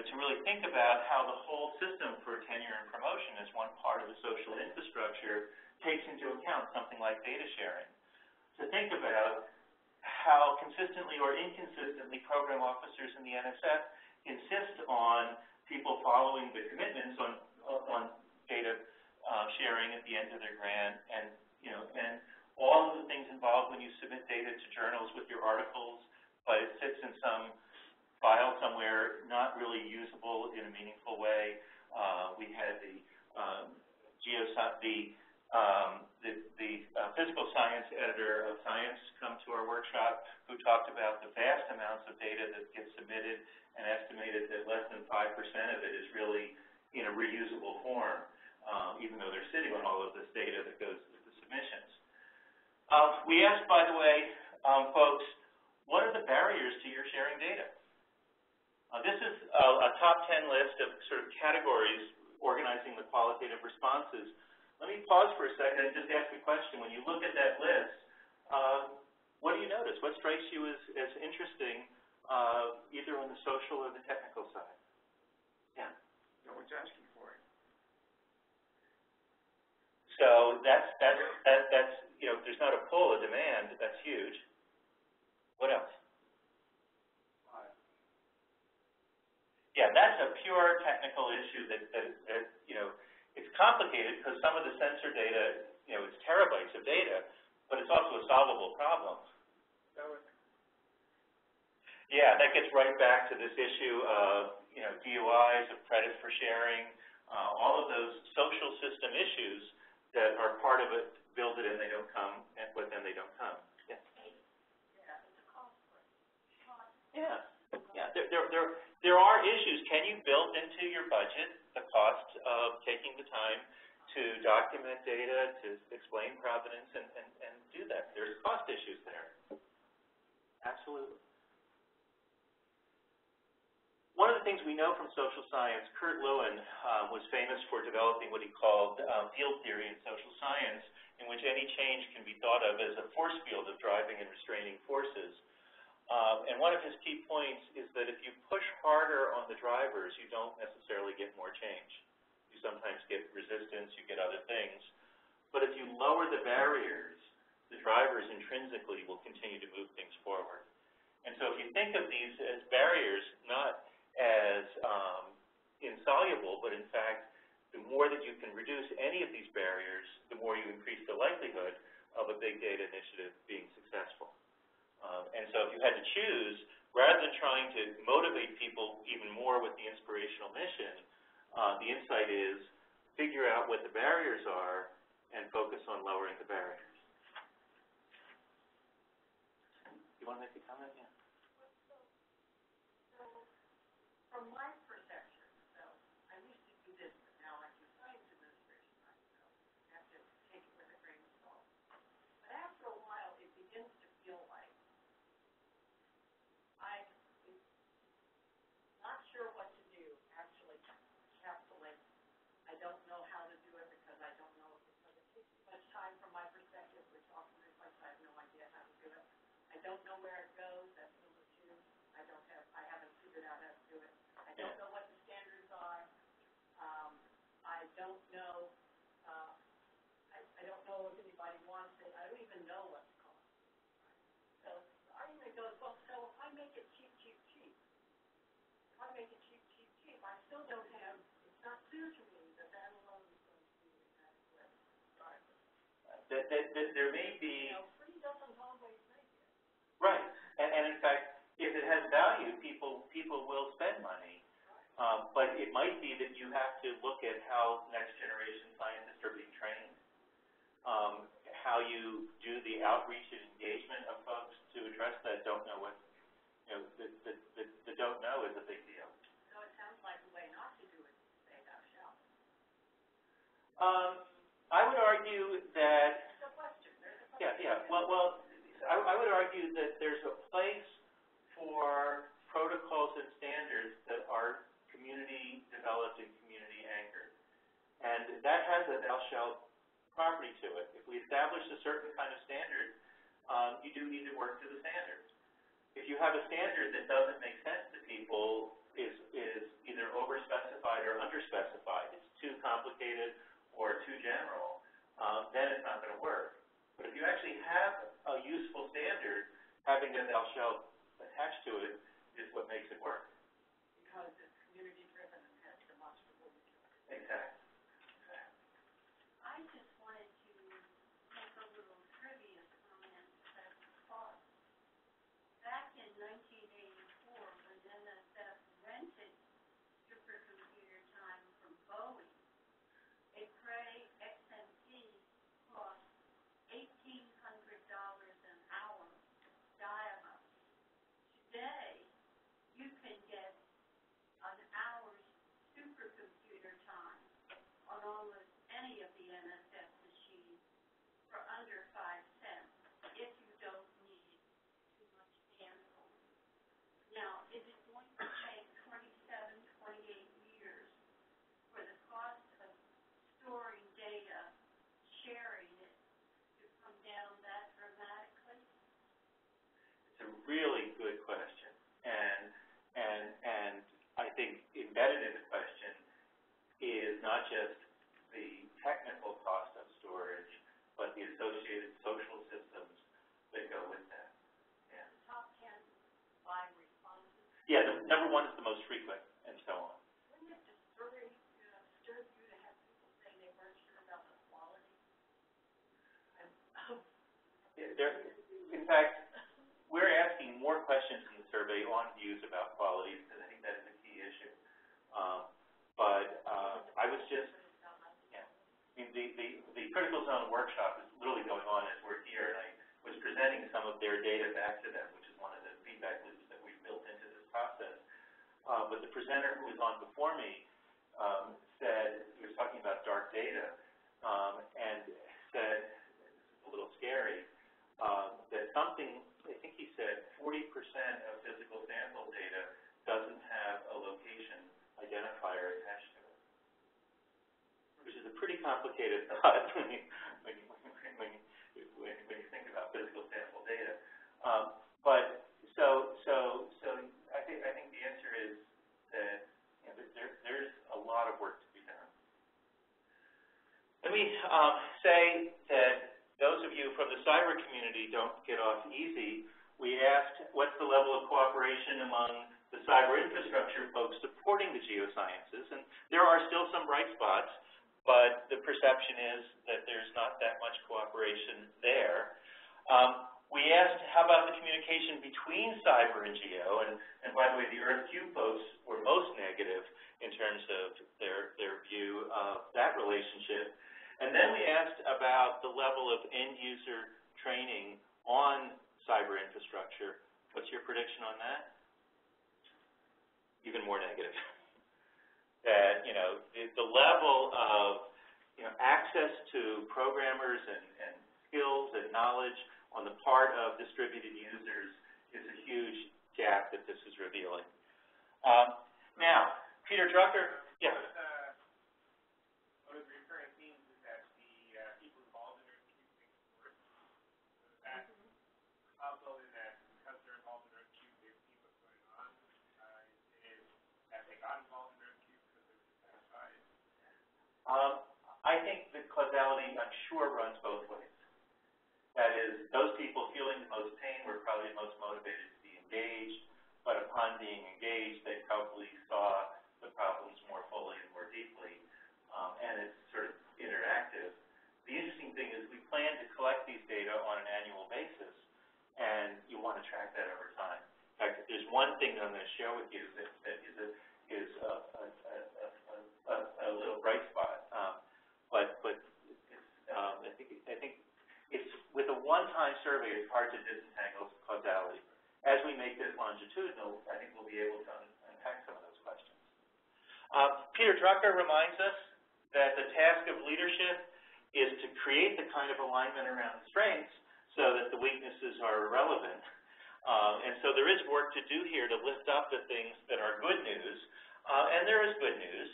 To really think about how the whole system for tenure and promotion as one part of the social infrastructure takes into account something like data sharing. To think about how consistently or inconsistently program officers in the NSF insist on people following the commitments on data sharing at the end of their grant, and all of the things involved when you submit data to journals with your articles, but it sits in some file somewhere not really usable in a meaningful way. We had the physical science editor of Science come to our workshop, who talked about the vast amounts of data that gets submitted, and estimated that less than 5% of it is really in a reusable form, even though they're sitting on all of this data that goes with the submissions. We asked, by the way, folks, what are the barriers to your sharing data? This is a top 10 list of sort of categories organizing the qualitative responses. Let me pause for a second and just ask a question. When you look at that list, what do you notice? What strikes you as interesting, either on the social or the technical side? Yeah? No one's asking for it. So that's there's not a pull, a demand. That's huge. What else? Yeah, that's a pure technical issue that it's complicated because some of the sensor data, it's terabytes of data, but it's also a solvable problem. Yeah, that gets right back to this issue of, DOIs, of credit for sharing, all of those social system issues that are part of it, build it and they don't come, but then they don't come. Yeah. Yeah. There are issues. Can you build into your budget the cost of taking the time to document data, to explain provenance, and do that? There's cost issues there. Absolutely. One of the things we know from social science, Kurt Lewin was famous for developing what he called field theory in social science, in which any change can be thought of as a force field of driving and restraining forces. And one of his key points is that if you push harder on the drivers, you don't necessarily get more change. You sometimes get resistance, you get other things. But if you lower the barriers, the drivers intrinsically will continue to move things forward. And so if you think of these as barriers, not as insoluble, but in fact, the more that you can reduce any of these barriers, the more you increase the likelihood of a big data initiative being successful. And so if you had to choose, rather than trying to motivate people even more with the inspirational mission, the insight is figure out what the barriers are and focus on lowering the barriers. You want to make a comment? Yeah. So from my perception, I used to do this, but now I do science administration, right? So I have to take it with a grain of salt. But after a while, it begins to feel like I'm not sure what to do, actually encapsulate. I don't know how to do it because I don't know, because it takes too much time from my perspective, which often reflects I have no idea how to do it. I don't know where it goes, that's number two. I haven't figured out how to do it. I don't know what the standards are. I don't know, I don't know if anybody wants it. I don't even know what to call it. So the argument goes, well, so if I make it cheap, if I make it cheap, I still don't have, it's not clear to me that that alone is going to be adequate. There may be... free doesn't always make it. Right. And in fact, if it has value, people will spend money. But it might be that you have to look at how next generation scientists are being trained, how you do the outreach and engagement of folks to address that don't know what, the don't know is a big deal. So it sounds like the way not to do it is to say thou shalt. I would argue that... There's a question. Yeah. Well, you that there's a place for protocols and standards that are community developed and community anchored. And that has a thou shalt property to it. If we establish a certain kind of standard, you do need to work to the standard. If you have a standard that doesn't make sense to people, is either overspecified or underspecified, it's too complicated or too general, then it's not going to work. But if you actually have a useful standard, having a thou shalt attached to it is what makes it work. Because it's community-driven and has demonstrable utility. Exactly. I just wanted to make a little trivia comment about cost. Back in 1984, when NSF rented supercomputer time from Boeing, a Cray XMP cost $1,800 an hour dial-up. Today, you can get an hour's supercomputer time on almost any of the NSF machines for under 5 cents if you don't need too much handling. Now, is it going to take 27, 28 years for the cost of storing data, sharing it, to come down that dramatically? It's a really good question. And I think embedded in the question is not just the technical cost of storage, but the associated social systems that go with that. Yeah. The top 10 by responses. Yeah, the number one is the most frequent, and so on. Wouldn't it disturb you to have people say they weren't sure about the quality? In fact, we're asking more questions in the survey on views about quality, because I think that is a key issue. I was just, yeah, I mean, the critical zone workshop is literally going on as we're here, and I was presenting some of their data back to them, which is one of the feedback loops that we've built into this process. But the presenter who was on before me said, he was talking about dark data, and said, this is a little scary, that something, I think he said 40% of physical sample data doesn't have a location identifier attached to it, which is a pretty complicated thought when you think about physical sample data. But so I think the answer is that, you know, there's a lot of work to be done. Let me say that those of you from the cyber community don't get off easy. We asked, what's the level of cooperation among the cyber infrastructure folks supporting the geosciences? And there are still some bright spots, but the perception is that there's not that much cooperation there. We asked, how about the communication between cyber and geo? And by the way, the EarthCube folks were most negative in terms of their view of that relationship. And then we asked about the level of end-user training on cyber infrastructure. What's your prediction on that? Even more negative. That, you know, the level of, you know, access to programmers and skills and knowledge on the part of distributed users is a huge gap that this is revealing. Now, Peter Drucker, yeah. One of the recurring themes is that the people involved in EarthCube think it's worse. So that also in that because they're involved in EarthCube, they see what's going on. Is that they got involved in EarthCube because they were dissatisfied? I think the causality, I'm sure, runs both ways. That is, those people feeling the most pain were probably most motivated to be engaged, but upon being engaged, they probably saw the problems more fully and more deeply, and it's sort of interactive. The interesting thing is we plan to collect these data on an annual basis, and you want to track that over time. In fact, there's one thing that I'm going to share with you that is a little bright spot, but it's, I think it's, with a one-time survey, it's hard to disentangle causality. As we make this longitudinal, I think we'll be able to unpack some of those questions. Peter Drucker reminds us that the task of leadership is to create the kind of alignment around strengths so that the weaknesses are irrelevant. And so there is work to do here to lift up the things that are good news, and there is good news.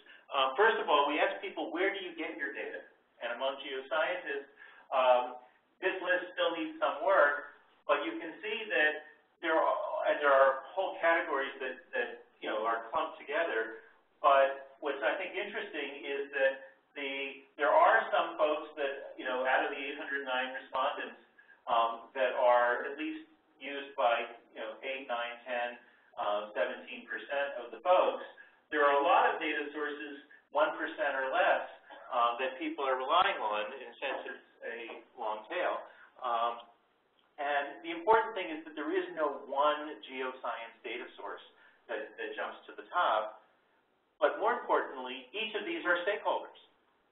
First of all, we ask people, where do you get your data? And among geoscientists, this list still needs some work, but you can see that there are whole categories that are clumped together. But what's I think interesting is that there are some folks that out of the 809 respondents that are at least used by 8, 9, 10, 17% of the folks. There are a lot of data sources, 1% or less, that people are relying on. In a sense, it's a long tail. And the important thing is that there is no one geoscience data source that jumps to the top. But more importantly, each of these are stakeholders.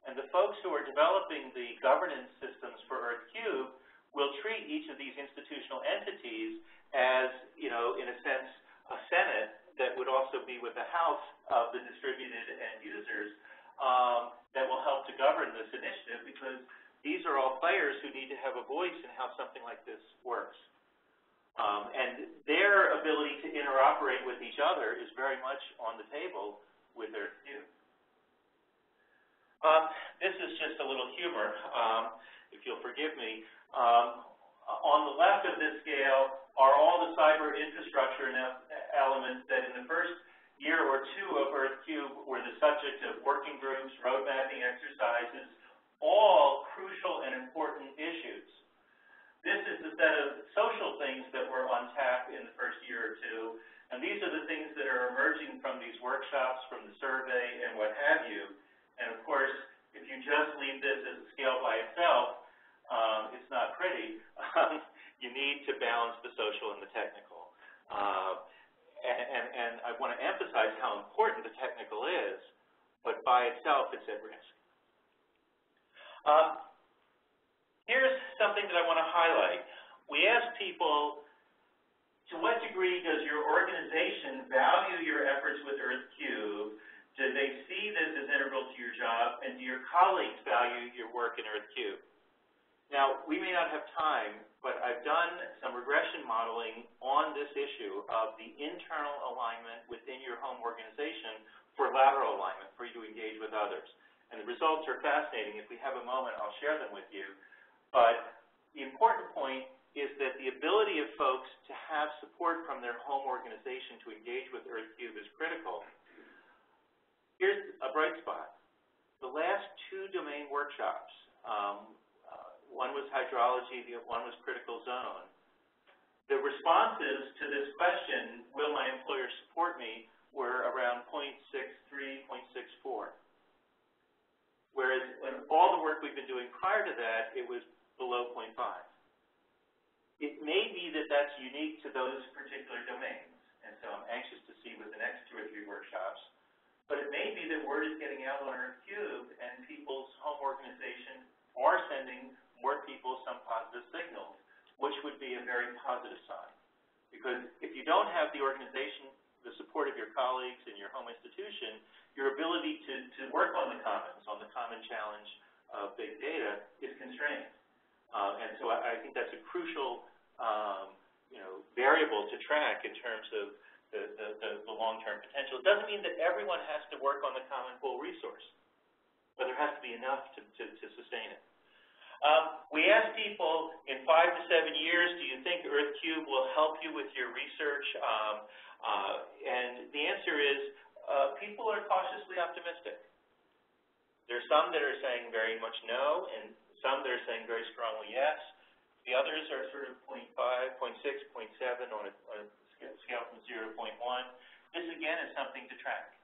And the folks who are developing the governance systems for EarthCube will treat each of these institutional entities as, in a sense, a Senate that would also be with the House of the distributed end users that will help to govern this initiative, because these are all players who need to have a voice in how something like this works. And their ability to interoperate with each other is very much on the table with EarthCube. This is just a little humor, if you'll forgive me. On the left of this scale are all the cyber infrastructure elements that in the first year or two of EarthCube were the subject of working groups, road mapping exercises, all crucial and important issues. This is the set of social things that were on tap in the first year or two, and these are the things that are emerging from these workshops, from the survey, and what have you. And of course, if you just leave this as a scale by itself, it's not pretty. You need to balance the social and the technical. And I want to emphasize how important the technical is, but by itself, it's at risk. Here's something that I want to highlight. We asked people, to what degree does your organization value your efforts with EarthCube? Do they see this as integral to your job? And do your colleagues value your work in EarthCube? Now, we may not have time, but I've done some regression modeling on this issue of the internal alignment within your home organization for lateral alignment, for you to engage with others. And the results are fascinating. If we have a moment, I'll share them with you. But the important point is that the ability of folks to have support from their home organization to engage with EarthCube is critical. Here's a bright spot. The last two domain workshops, one was hydrology, the one was critical zone. The responses to this question, will my employer support me, were around 0.63, 0.64. Whereas in all the work we've been doing prior to that, it was below 0.5. It may be that that's unique to those particular domains, and so I'm anxious to see with the next 2 or 3 workshops. But it may be that word is getting out on EarthCube, and people's home organizations are sending more people some positive signals, which would be a very positive sign. Because if you don't have the organization, the support of your colleagues and your home institution, your ability to work on the common challenge of big data is constrained. And so I think that's a crucial variable to track in terms of the long-term potential. It doesn't mean that everyone has to work on the common pool resource, but there has to be enough to sustain it. We asked people, in 5 to 7 years, do you think EarthCube will help you with your research? And the answer is, people are cautiously optimistic. There's some that are saying very much no, and some that are saying very strongly yes. The others are sort of 0.5, 0.6, 0.7 on a scale from 0 to 0.1. This, again, is something to track.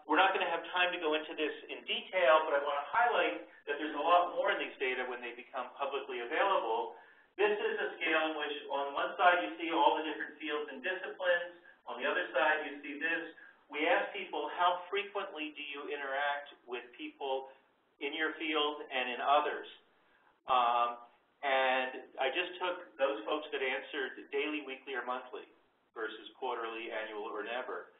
We're not going to have time to go into this in detail, but I want to highlight that there's a lot more in these data when they become publicly available. This is a scale in which on one side you see all the different fields and disciplines. On the other side you see this. We ask people, how frequently do you interact with people in your field and in others? And I just took those folks that answered daily, weekly, or monthly versus quarterly, annual, or never.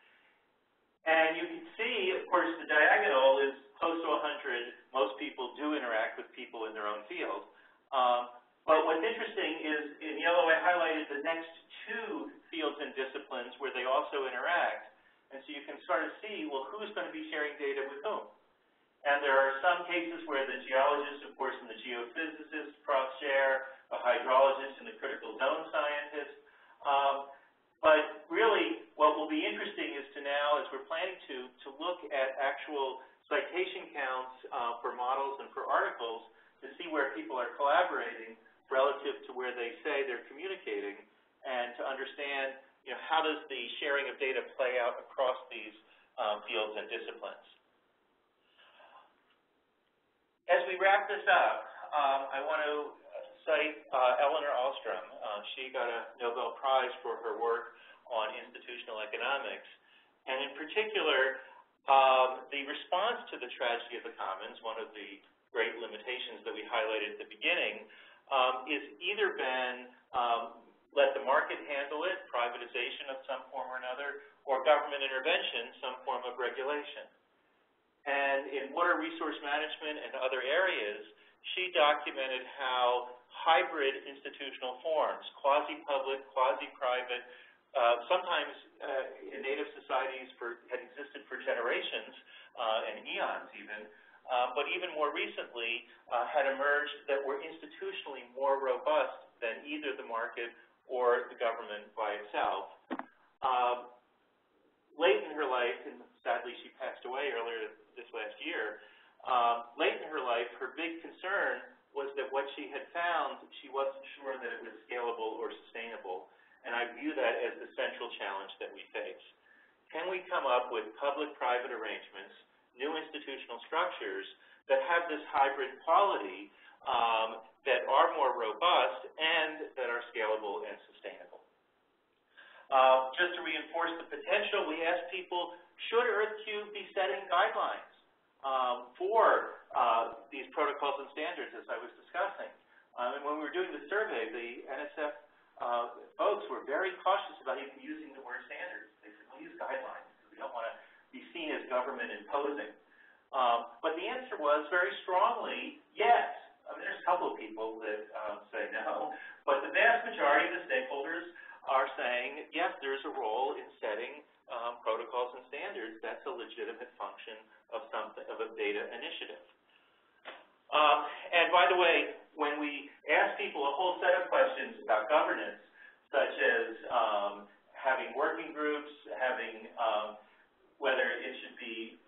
And you can see, of course, the diagonal is close to 100. Most people do interact with people in their own field. But what's interesting is, in yellow I highlighted the next two fields and disciplines where they also interact. And so you can sort of see, well, who's going to be sharing data with whom? And there are some cases where the geologists, of course, and the geophysicists cross-share, the hydrologists and the critical zone scientists. But really, what will be interesting is to now, as we're planning to look at actual citation counts for models and for articles to see where people are collaborating relative to where they say they're communicating, and to understand, how does the sharing of data play out across these fields and disciplines. As we wrap this up, I want to cite Elinor Ostrom. She got a Nobel Prize for her work on institutional economics, and in particular, the response to the tragedy of the commons, one of the great limitations that we highlighted at the beginning, is either been let the market handle it, privatization of some form or another, or government intervention, some form of regulation. And in water resource management and other areas, she documented how hybrid institutional forms, quasi-public, quasi-private, sometimes in native societies had existed for generations and eons even, but even more recently had emerged that were institutionally more robust than either the market or the government by itself. Late in her life, and sadly she passed away earlier this last year, late in her life, her big concern was that what she had found, she wasn't sure that it was scalable or sustainable. And I view that as the central challenge that we face. Can we come up with public-private arrangements, new institutional structures that have this hybrid quality that are more robust and that are scalable and sustainable? Just to reinforce the potential, we asked people, should EarthCube be setting guidelines for these protocols and standards, as I was discussing? And when we were doing the survey, the NSF folks were very cautious about even using the word standards. They said, we'll use guidelines because we don't want to be seen as government imposing. But the answer was very strongly, yes. I mean, there's a couple of people that say no, but the vast majority of the stakeholders are saying, yes, there's a role in setting protocols and standards. That's a legitimate function of a data initiative. And by the way, when we ask people a whole set of questions about governance, such as having working groups, having whether it should be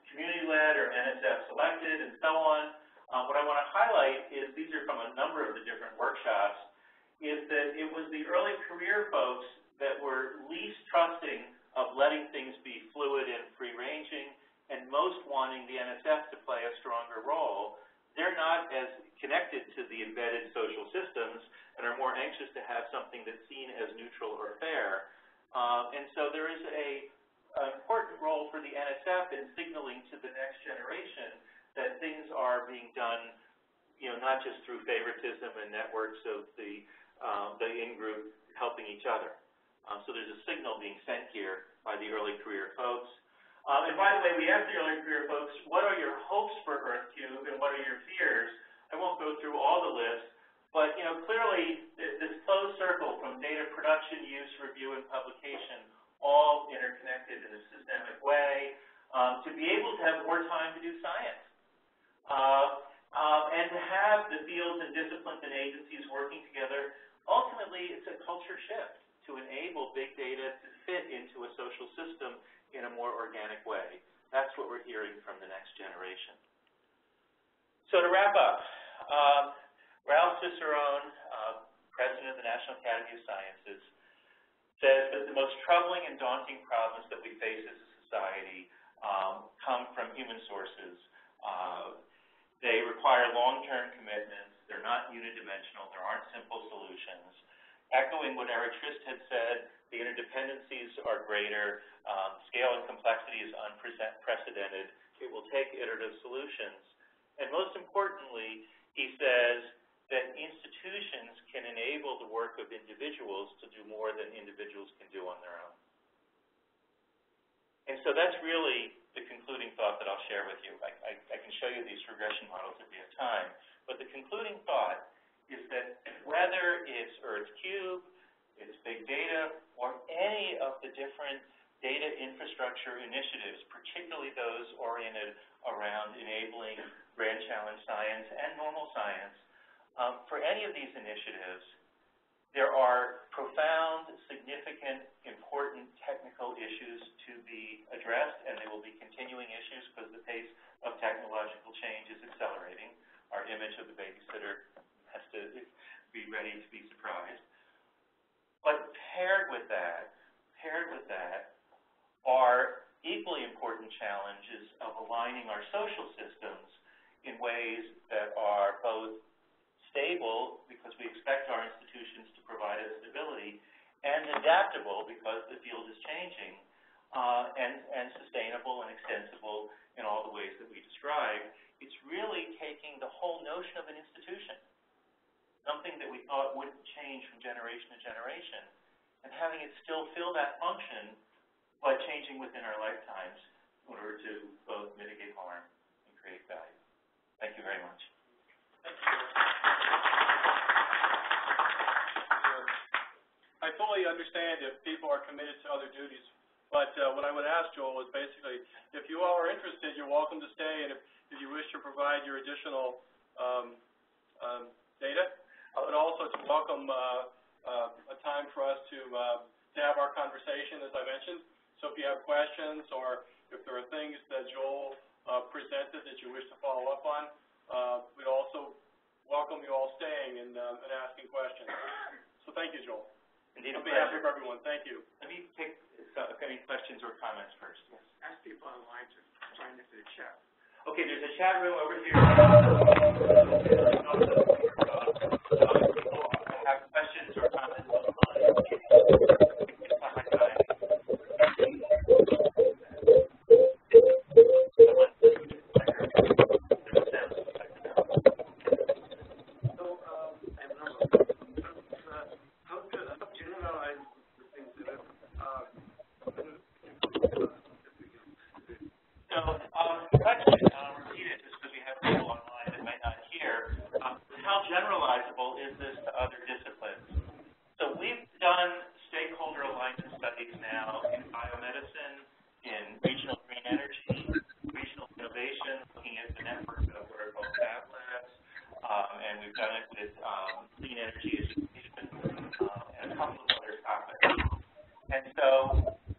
community-led or NSF selected, and so on, what I want to highlight is, these are from a number of the different workshops, is that it was the early career folks that were least trusting of letting things be fluid and free-ranging, and most wanting the NSF to play a stronger role. They're not as connected to the embedded social systems and are more anxious to have something that's seen as neutral or fair. And so there is an important role for the NSF in signaling to the next generation that things are being done, not just through favoritism and networks of the in-group helping each other. So there's a signal being sent here by the early career folks. And by the way, we asked the early career folks, what are your hopes for EarthCube and what are your fears? I won't go through all the lists, but clearly this closed circle from data production, use, review, and publication, all interconnected in a systemic way, to be able to have more time to do science. And to have the fields and disciplines and agencies working together. Ultimately, it's a culture shift to enable big data to fit into a social system in a more organic way. That's what we're hearing from the next generation. So to wrap up, Ralph Cicerone, President of the National Academy of Sciences, says that the most troubling and daunting problems that we face as a society come from human sources. They require long-term commitments. They're not unidimensional. There aren't simple solutions. Echoing what Eric Trist had said, the interdependencies are greater, scale and complexity is unprecedented. It will take iterative solutions. And most importantly, he says that institutions can enable the work of individuals to do more than individuals can do on their own. And so that's really the concluding thought that I'll share with you. I can show you these regression models if we have time, but the concluding thought whether it's EarthCube, it's big data, or any of the different data infrastructure initiatives, particularly those oriented around enabling grand challenge science and normal science, for any of these initiatives, there are profound, significant, important technical issues to be addressed, and they will be continuing issues because the pace of technological change is accelerating. Our image of the babysitter has to be ready to be surprised. But paired with that are equally important challenges of aligning our social systems in ways that are both stable, because we expect our institutions to provide us stability, and adaptable, because the field is changing, and sustainable and extensible in all the ways that we described. It's really taking the whole notion of an institution, something that we thought wouldn't change from generation to generation, and having it still fill that function, but changing within our lifetimes in order to both mitigate harm and create value. Thank you very much. Thank you. I fully understand if people are committed to other duties, but what I would ask, Joel, is basically, if you all are interested, you're welcome to stay, and if you wish to provide your additional data, but also to welcome a time for us to have our conversation, as I mentioned. So if you have questions, or if there are things that Joel presented that you wish to follow up on, we'd also welcome you all staying and asking questions. So thank you, Joel. Indeed, on behalf of everyone, thank you. Let me take any questions or comments first. Yes. Ask people online to join into the chat. Okay, there's a chat room over here. Have questions or comments online. It's not my time. Generalizable is this to other disciplines? So we've done stakeholder alignment studies now in biomedicine, in regional green energy, regional innovation, looking at the network of what are called fab labs, and we've done it with clean energy education and a couple of other topics. And so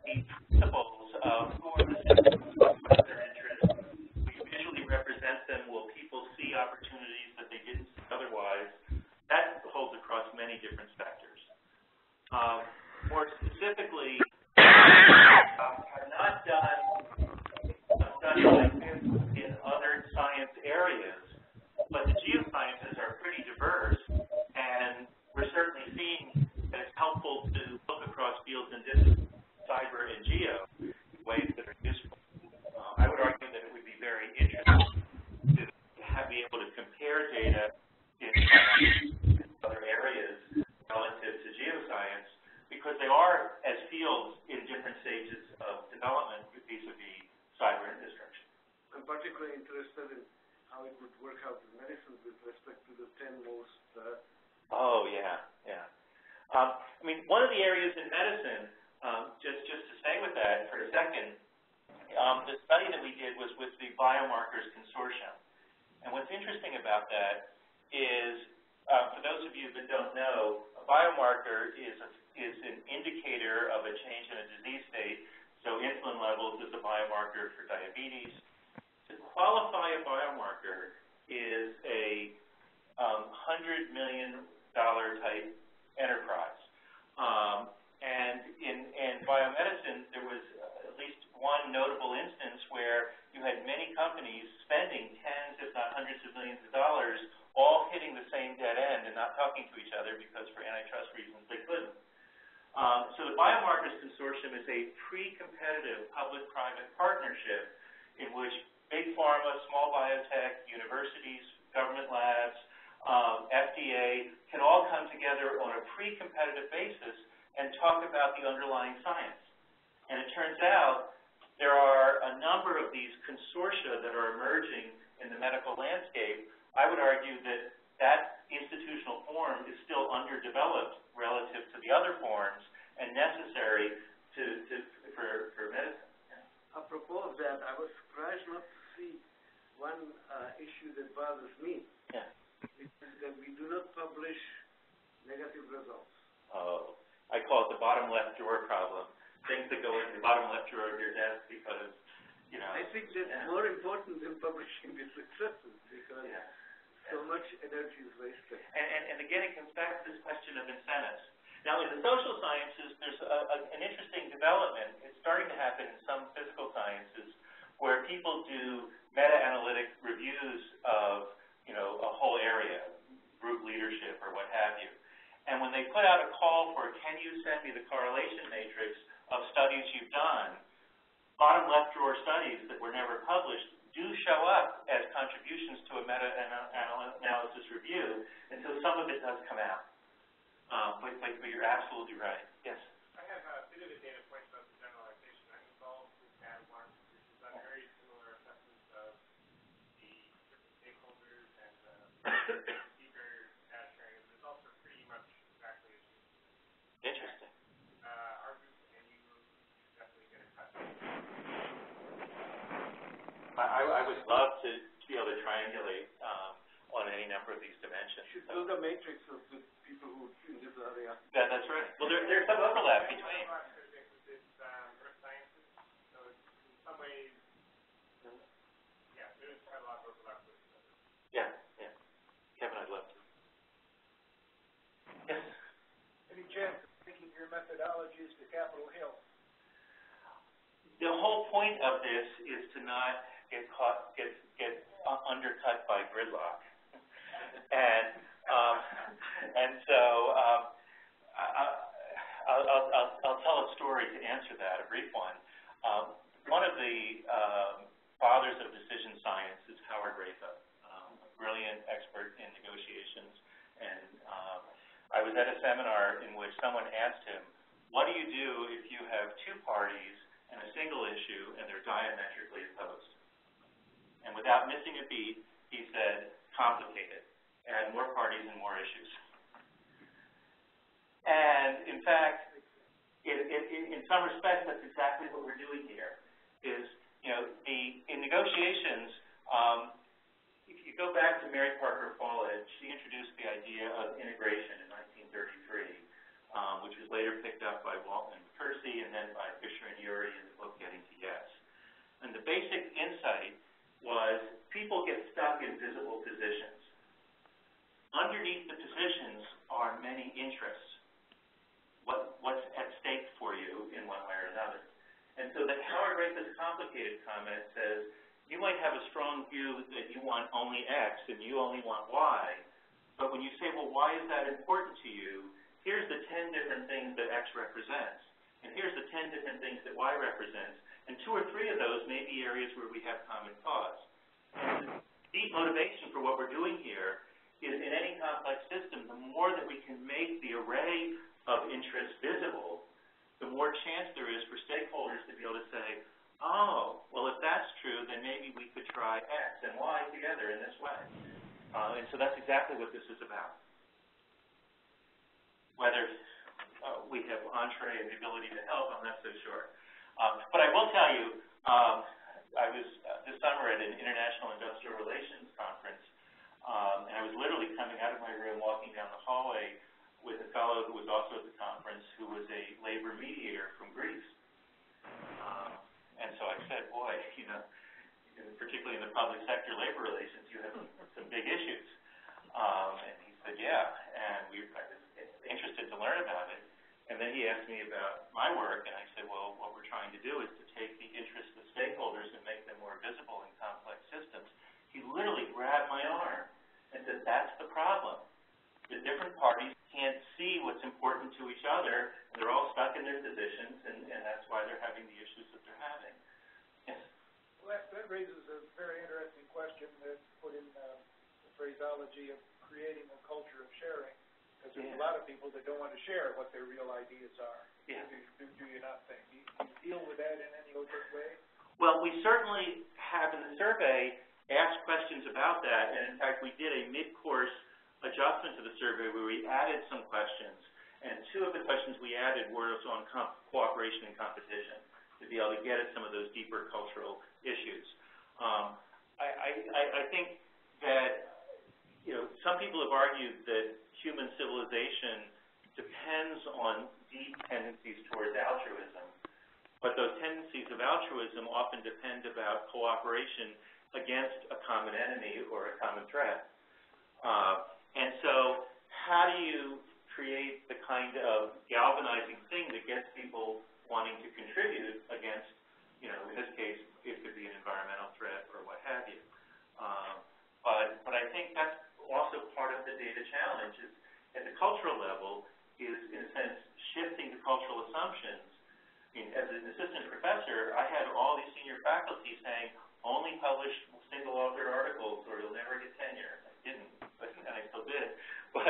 the principles of who are the citizens, what are their interests, we visually represent them, will people see opportunities that they didn't see otherwise? That holds across many different sectors. More specifically, have not done a study like this in other science areas, but the geosciences are pretty diverse, and we're certainly seeing that it's helpful to look across fields in disciplines, cyber and geo, in ways that are useful. I would argue that it would be very interesting to be able to compare data in other areas relative to geoscience, because they are, as fields, in different stages of development vis-a-vis cyber infrastructure. I'm particularly interested in how it would work out in medicine with respect to the 10 most... Oh, yeah. I mean, one of the areas in medicine, just to stay with that for a second, the study that we did was with the Biomarkers Consortium. And what's interesting about that is, for those of you that don't know, a biomarker is an indicator of a change in a disease state. So insulin levels is a biomarker for diabetes. To qualify a biomarker is a $100 million type enterprise. And in biomedicine, there was at least one notable instance where you had many companies spending tens, if not hundreds of millions of dollars, all hitting the same dead end and not talking to each other because for antitrust reasons they couldn't. So the Biomarkers Consortium is a pre-competitive public-private partnership in which big pharma, small biotech, universities, government labs, FDA can all come together on a pre-competitive basis and talk about the underlying science. And it turns out there are a number of these consortia that are emerging in the medical landscape. I would argue that institutional form form is still underdeveloped relative to the other forms and necessary for medicine. Yeah. Apropos of that, I was surprised not to see one issue that bothers me. Yeah. Is that we do not publish negative results. Oh, I call it the bottom left drawer problem. Things that go in the bottom left drawer of your desk because, you know. I think that's more important than publishing the successes because so much energy is wasted. And again, it comes back to this question of incentives. Now, in the social sciences, there's an interesting development. It's starting to happen in some physical sciences where people do meta-analytic reviews of, you know, a whole area, group leadership or what have you. And when they put out a call for, can you send me the correlation matrix of studies you've done, bottom left drawer studies that were never published do show up as contributions to a meta-analysis review, and so some of it does come out. But you're absolutely right. Yes? I have a bit of a data point about the generalization. I'm involved with NAD1, which has done very similar assessments of the different stakeholders and deeper data sharing, and the results are pretty much exactly as you expected. Interesting. Our group and you definitely get a cut. I would love to be able to triangulate on any number of these dimensions. You should build a matrix of the people who in this area. That's right. Well, there's some overlap between. It's earth sciences, so it's in some ways, yeah, there's quite a lot of overlap with each other. Yeah. Kevin, I'd love to. Yes? Any chance of taking your methodologies to Capitol Hill? The whole point of this is to not get undercut by gridlock. And so I'll tell a story to answer that, a brief one. One of the fathers of decision science is Howard Rafa, a brilliant expert in negotiations. And I was at a seminar in which someone asked him, what do you do if you have two parties and a single issue and they're diametrically opposed? And without missing a beat, he said, complicated. Add more parties and more issues. And in fact, in some respects, that's exactly what we're doing here. Is, you know, in negotiations, if you go back to Mary Parker Follett, she introduced the idea of integration in 1933, which was later picked up by Walton and McCursey and then by Fisher and Urey in the book Getting to Yes. And the basic insight was people get stuck in visible positions. Underneath the positions are many interests. What's at stake for you in one way or another. And so the Howard Rafa's complicated comment says, you might have a strong view that you want only X and you only want Y, but when you say, well, why is that important to you? Here's the 10 different things that X represents, and here's the 10 different things that Y represents, and 2 or 3 of those may be areas where we have common cause. And the deep motivation for what we're doing here is in any complex system, the more that we can make the array of interests visible, the more chance there is for stakeholders to be able to say, oh, well, if that's true, then maybe we could try X and Y together in this way. And so that's exactly what this is about. Whether we have entree and the ability to help, I'm not so sure. But I will tell you, I was this summer at an International Industrial Relations conference, and I was literally coming out of my room, walking down the hallway with a fellow who was also at the conference who was a labor mediator from Greece. And so I said, boy, you know, particularly in the public sector labor relations, you have some big issues. And he said, yeah, and I was interested to learn about it. And then he asked me about my work, and I said, well, what we're trying to do is to take the interests of stakeholders and make them more visible in complex systems. He literally grabbed my arm and said, that's the problem. The different parties can't see what's important to each other, and they're all stuck in their positions, and that's why they're having the issues that they're having. Yes? Well, that raises a very interesting question that put in the phraseology of creating a culture of sharing, because there's a lot of people that don't want to share what their real ideas are. Yeah. Do you not think? Do you deal with that in any overt way? Well, we certainly have in the survey asked questions about that, and in fact we did a mid-course adjustment to the survey where we added some questions, and 2 of the questions we added were on cooperation and competition, to be able to get at some of those deeper cultural issues. I think that, some people have argued that human civilization depends on deep tendencies towards altruism, but those tendencies of altruism often depend about cooperation against a common enemy or a common threat. And so how do you create the kind of galvanizing thing that gets people wanting to contribute against, in this case, it could be an environmental threat or what have you. But I think that's also part of the data challenge is, at the cultural level, is in a sense shifting the cultural assumptions. I mean, as an assistant professor, I had all these senior faculty saying, only publish single-author articles or you'll never get tenure. I didn't, and I still did. But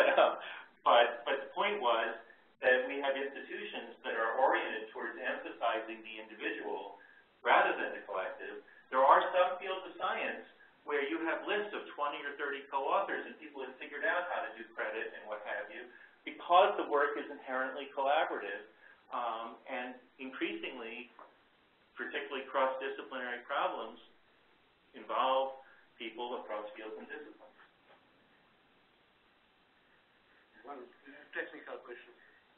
the point was that we have institutions that are oriented towards emphasizing the individual rather than the collective. There are some fields of science where you have lists of 20 or 30 co-authors and people have figured out how to do credit and what have you, because the work is inherently collaborative, and increasingly, particularly cross-disciplinary problems, involve people across fields and disciplines. One technical question.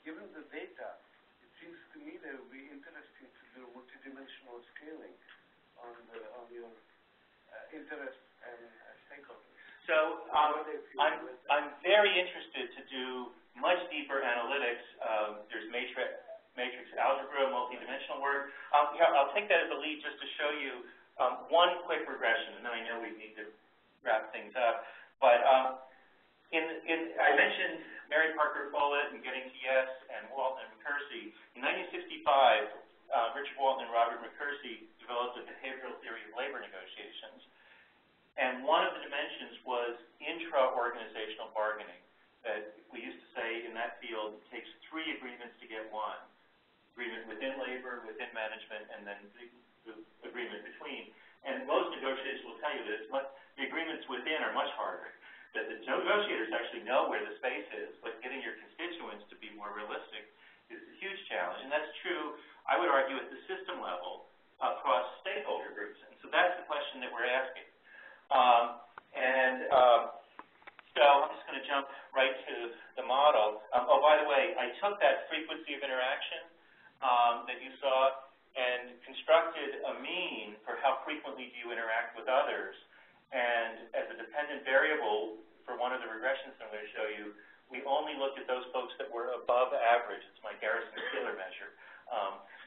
Given the data, it seems to me that it would be interesting to do multidimensional scaling on your interest and stakeholders. So I'm very interested to do much deeper analytics. There's matrix algebra, multidimensional work. I'll take that as a lead just to show you one quick regression, and then I know we need to wrap things up. But I mentioned Mary Parker Follett and Getting to Yes and Walton and McCursey. In 1965, Richard Walton and Robert McCursey developed a behavioral theory of labor negotiations. And one of the dimensions was intra-organizational bargaining. That we used to say in that field, it takes 3 agreements to get 1. Agreement within labor, within management, and then the agreement between. And most negotiators will tell you that the agreements within are much harder. That the negotiators actually know where the space is, but getting your constituents to be more realistic is a huge challenge. And that's true, I would argue, at the system level across stakeholder groups. And so that's the question that we're asking. So I'm just going to jump right to the model. Oh, by the way, I took that frequency of interaction that you saw and constructed a mean for how frequently do you interact with others. And as a dependent variable for one of the regressions I'm going to show you, we only looked at those folks that were above average. It's my Garrison-Keillor measure.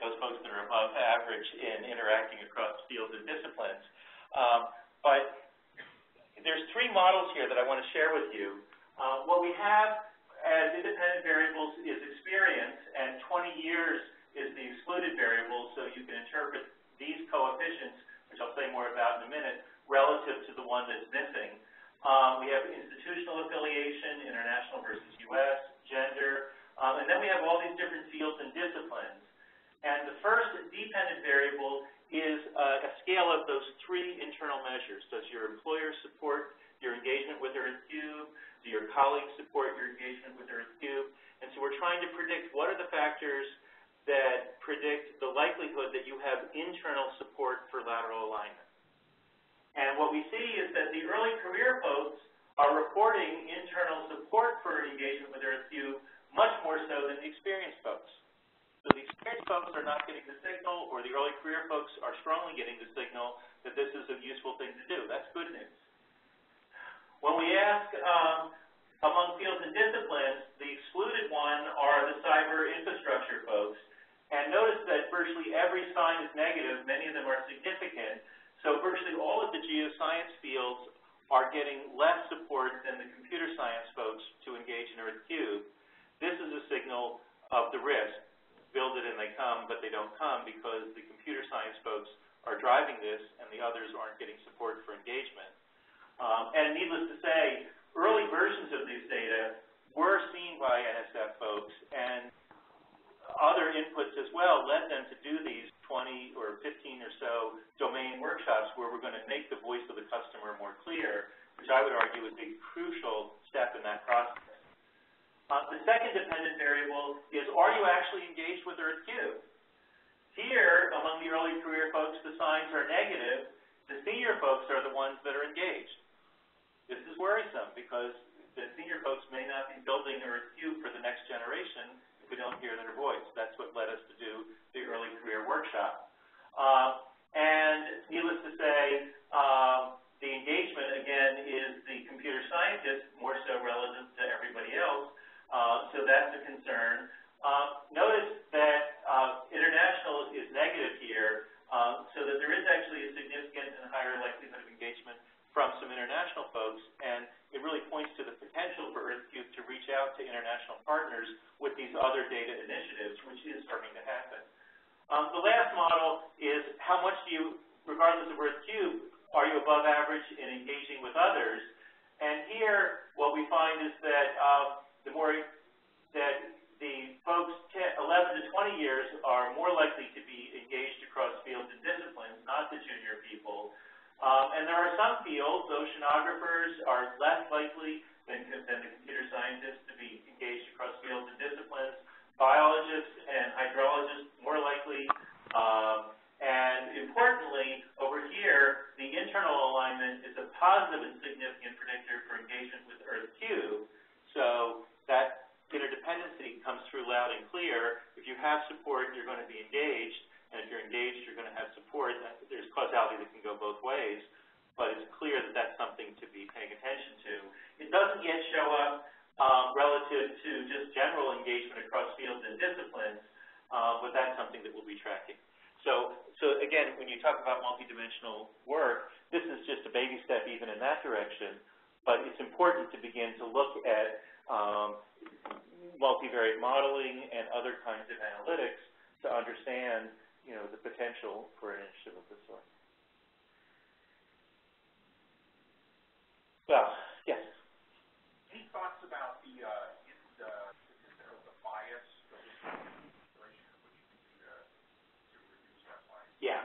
Those folks that are above average in interacting across fields and disciplines. But there's 3 models here that I want to share with you. What we have as independent variables is experience, and 20 years is the excluded variable, so you can interpret these coefficients, which I'll say more about in a minute, relative to the one that's missing. We have institutional affiliation, international versus U.S., gender, and then we have all these different fields and disciplines. And the first dependent variable is a scale of those 3 internal measures. Does your employer support your engagement with EarthCube? Do your colleagues support your engagement with EarthCube? And so we're trying to predict what are the factors that predict the likelihood that you have internal support for lateral alignment. And what we see is that the early career folks are reporting internal support for engagement with EarthCube much more so than the experienced folks. So the experienced folks are not getting the signal, or the early career folks are strongly getting the signal that this is a useful thing to do. That's good news. When we ask among fields and disciplines, the excluded one are the Cyberinfrastructure folks. And notice that virtually every sign is negative. Many of them are significant. So virtually all of the geoscience fields are getting less support than the computer science folks to engage in EarthCube. This is a signal of the risk. Build it and they come, but they don't come because the computer science folks are driving this and the others aren't getting support for engagement. And needless to say, early versions of these data were seen by NSF folks, and other inputs as well led them to do these 20 or 15 or so domain workshops where we're going to make the voice of the customer more clear, which I would argue is a crucial step in that second dependent variable is, are you actually engaged with EarthCube? Here, among the early career folks, the signs are negative. The senior folks are the ones that are engaged. This is worrisome because the senior folks may not be building EarthCube for the next generation if we don't hear their voice. That's what led us to do the early career workshop. And needless to say, the engagement, again, is the computer scientist, more so relative to everybody else. So that's a concern. Notice that international is negative here, so that there is actually a significant and higher likelihood of engagement from some international folks, and it really points to the potential for EarthCube to reach out to international partners with these other data initiatives, which is starting to happen. The last model is how much do you, regardless of EarthCube, are you above average in engaging with others? And here, what we find is that the more that the folks 11 to 20 years are more likely to be engaged across fields and disciplines, not the junior people. And there are some fields, oceanographers are less likely than the computer scientists to be engaged across fields and disciplines. Biologists and hydrologists more likely. And importantly, over here, the internal alignment is a positive and significant predictor for engagement with EarthCube. So that interdependency comes through loud and clear. If you have support, you're going to be engaged. And if you're engaged, you're going to have support. There's causality that can go both ways, but it's clear that that's something to be paying attention to. It doesn't yet show up relative to just general engagement across fields and disciplines, but that's something that we'll be tracking. So again, when you talk about multidimensional work, this is just a baby step even in that direction, but it's important to begin to look at multivariate modeling and other kinds of analytics to understand, the potential for an initiative of this sort. Well, yes. Any thoughts about the bias of this situation, what you can do to reduce that bias? Yeah.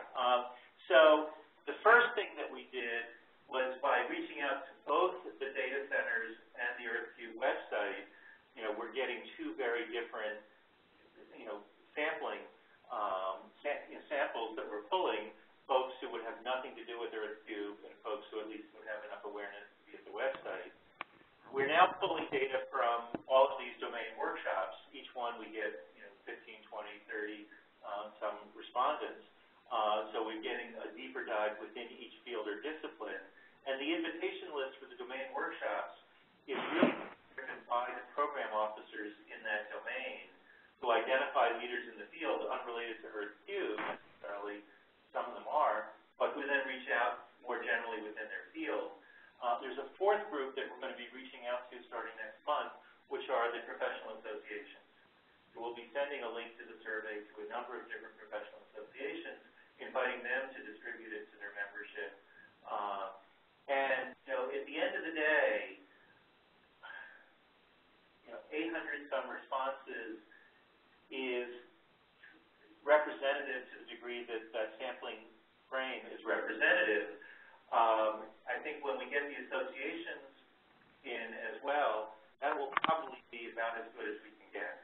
So the first thing that we did was by reaching out to both the data centers and the EarthCube website. We're getting two very different, sampling samples that we're pulling, folks who would have nothing to do with EarthCube and folks who at least would have enough awareness to be at the website. We're now pulling data from all of these domain workshops. Each one we get, 15, 20, 30, some respondents. So we're getting a deeper dive within each field or discipline. And the invitation list for the domain workshops is really driven by the program officers in that domain who identify leaders in the field unrelated to EarthCube necessarily, some of them are, but who then reach out more generally within their field. There's a fourth group that we're going to be reaching out to starting next month, which are the professional associations. So we'll be sending a link to the survey to a number of different professional associations, inviting them to distribute it to their membership. And, at the end of the day, 800-some responses is representative to the degree that that sampling frame is representative. I think when we get the associations in as well, that will probably be about as good as we can get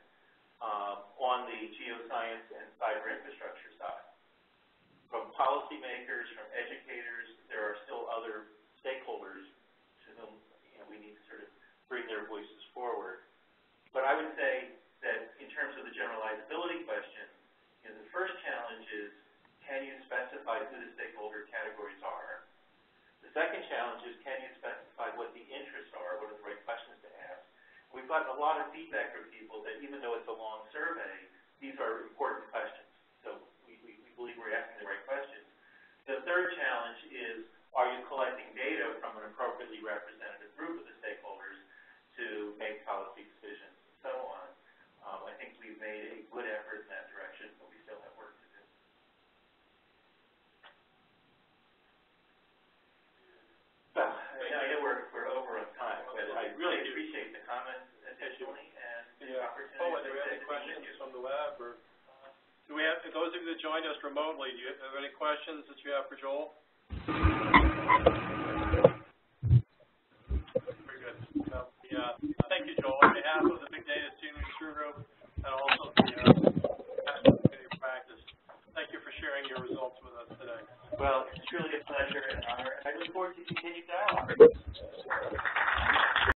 on the geoscience and Cyberinfrastructure side. From policymakers, from educators, there are still other stakeholders to whom we need to sort of bring their voices forward. But I would say that in terms of the generalizability question, the first challenge is, can you specify who the stakeholder categories are? The second challenge is, can you specify what the interests are, what are the right questions to ask? We've gotten a lot of feedback from people that even though it's a long survey, these are important questions. So we believe we're asking the right questions. The third challenge is, are you collecting data from an appropriately representative group of the stakeholders to make policy decisions and so on? I think we've made a good effort in that direction, but we still have work to do. Well, I know we're over on time, but I really appreciate the comments additionally and the opportunity. Oh, are there any questions from the lab? Or do we have, those of you that joined us remotely, do you have any questions that you have for Joel? Very good. Thank you, Joel. On behalf of the Big Data Student sharing your results with us today. Well, it's truly a pleasure and honor, and I look forward to continued dialogue.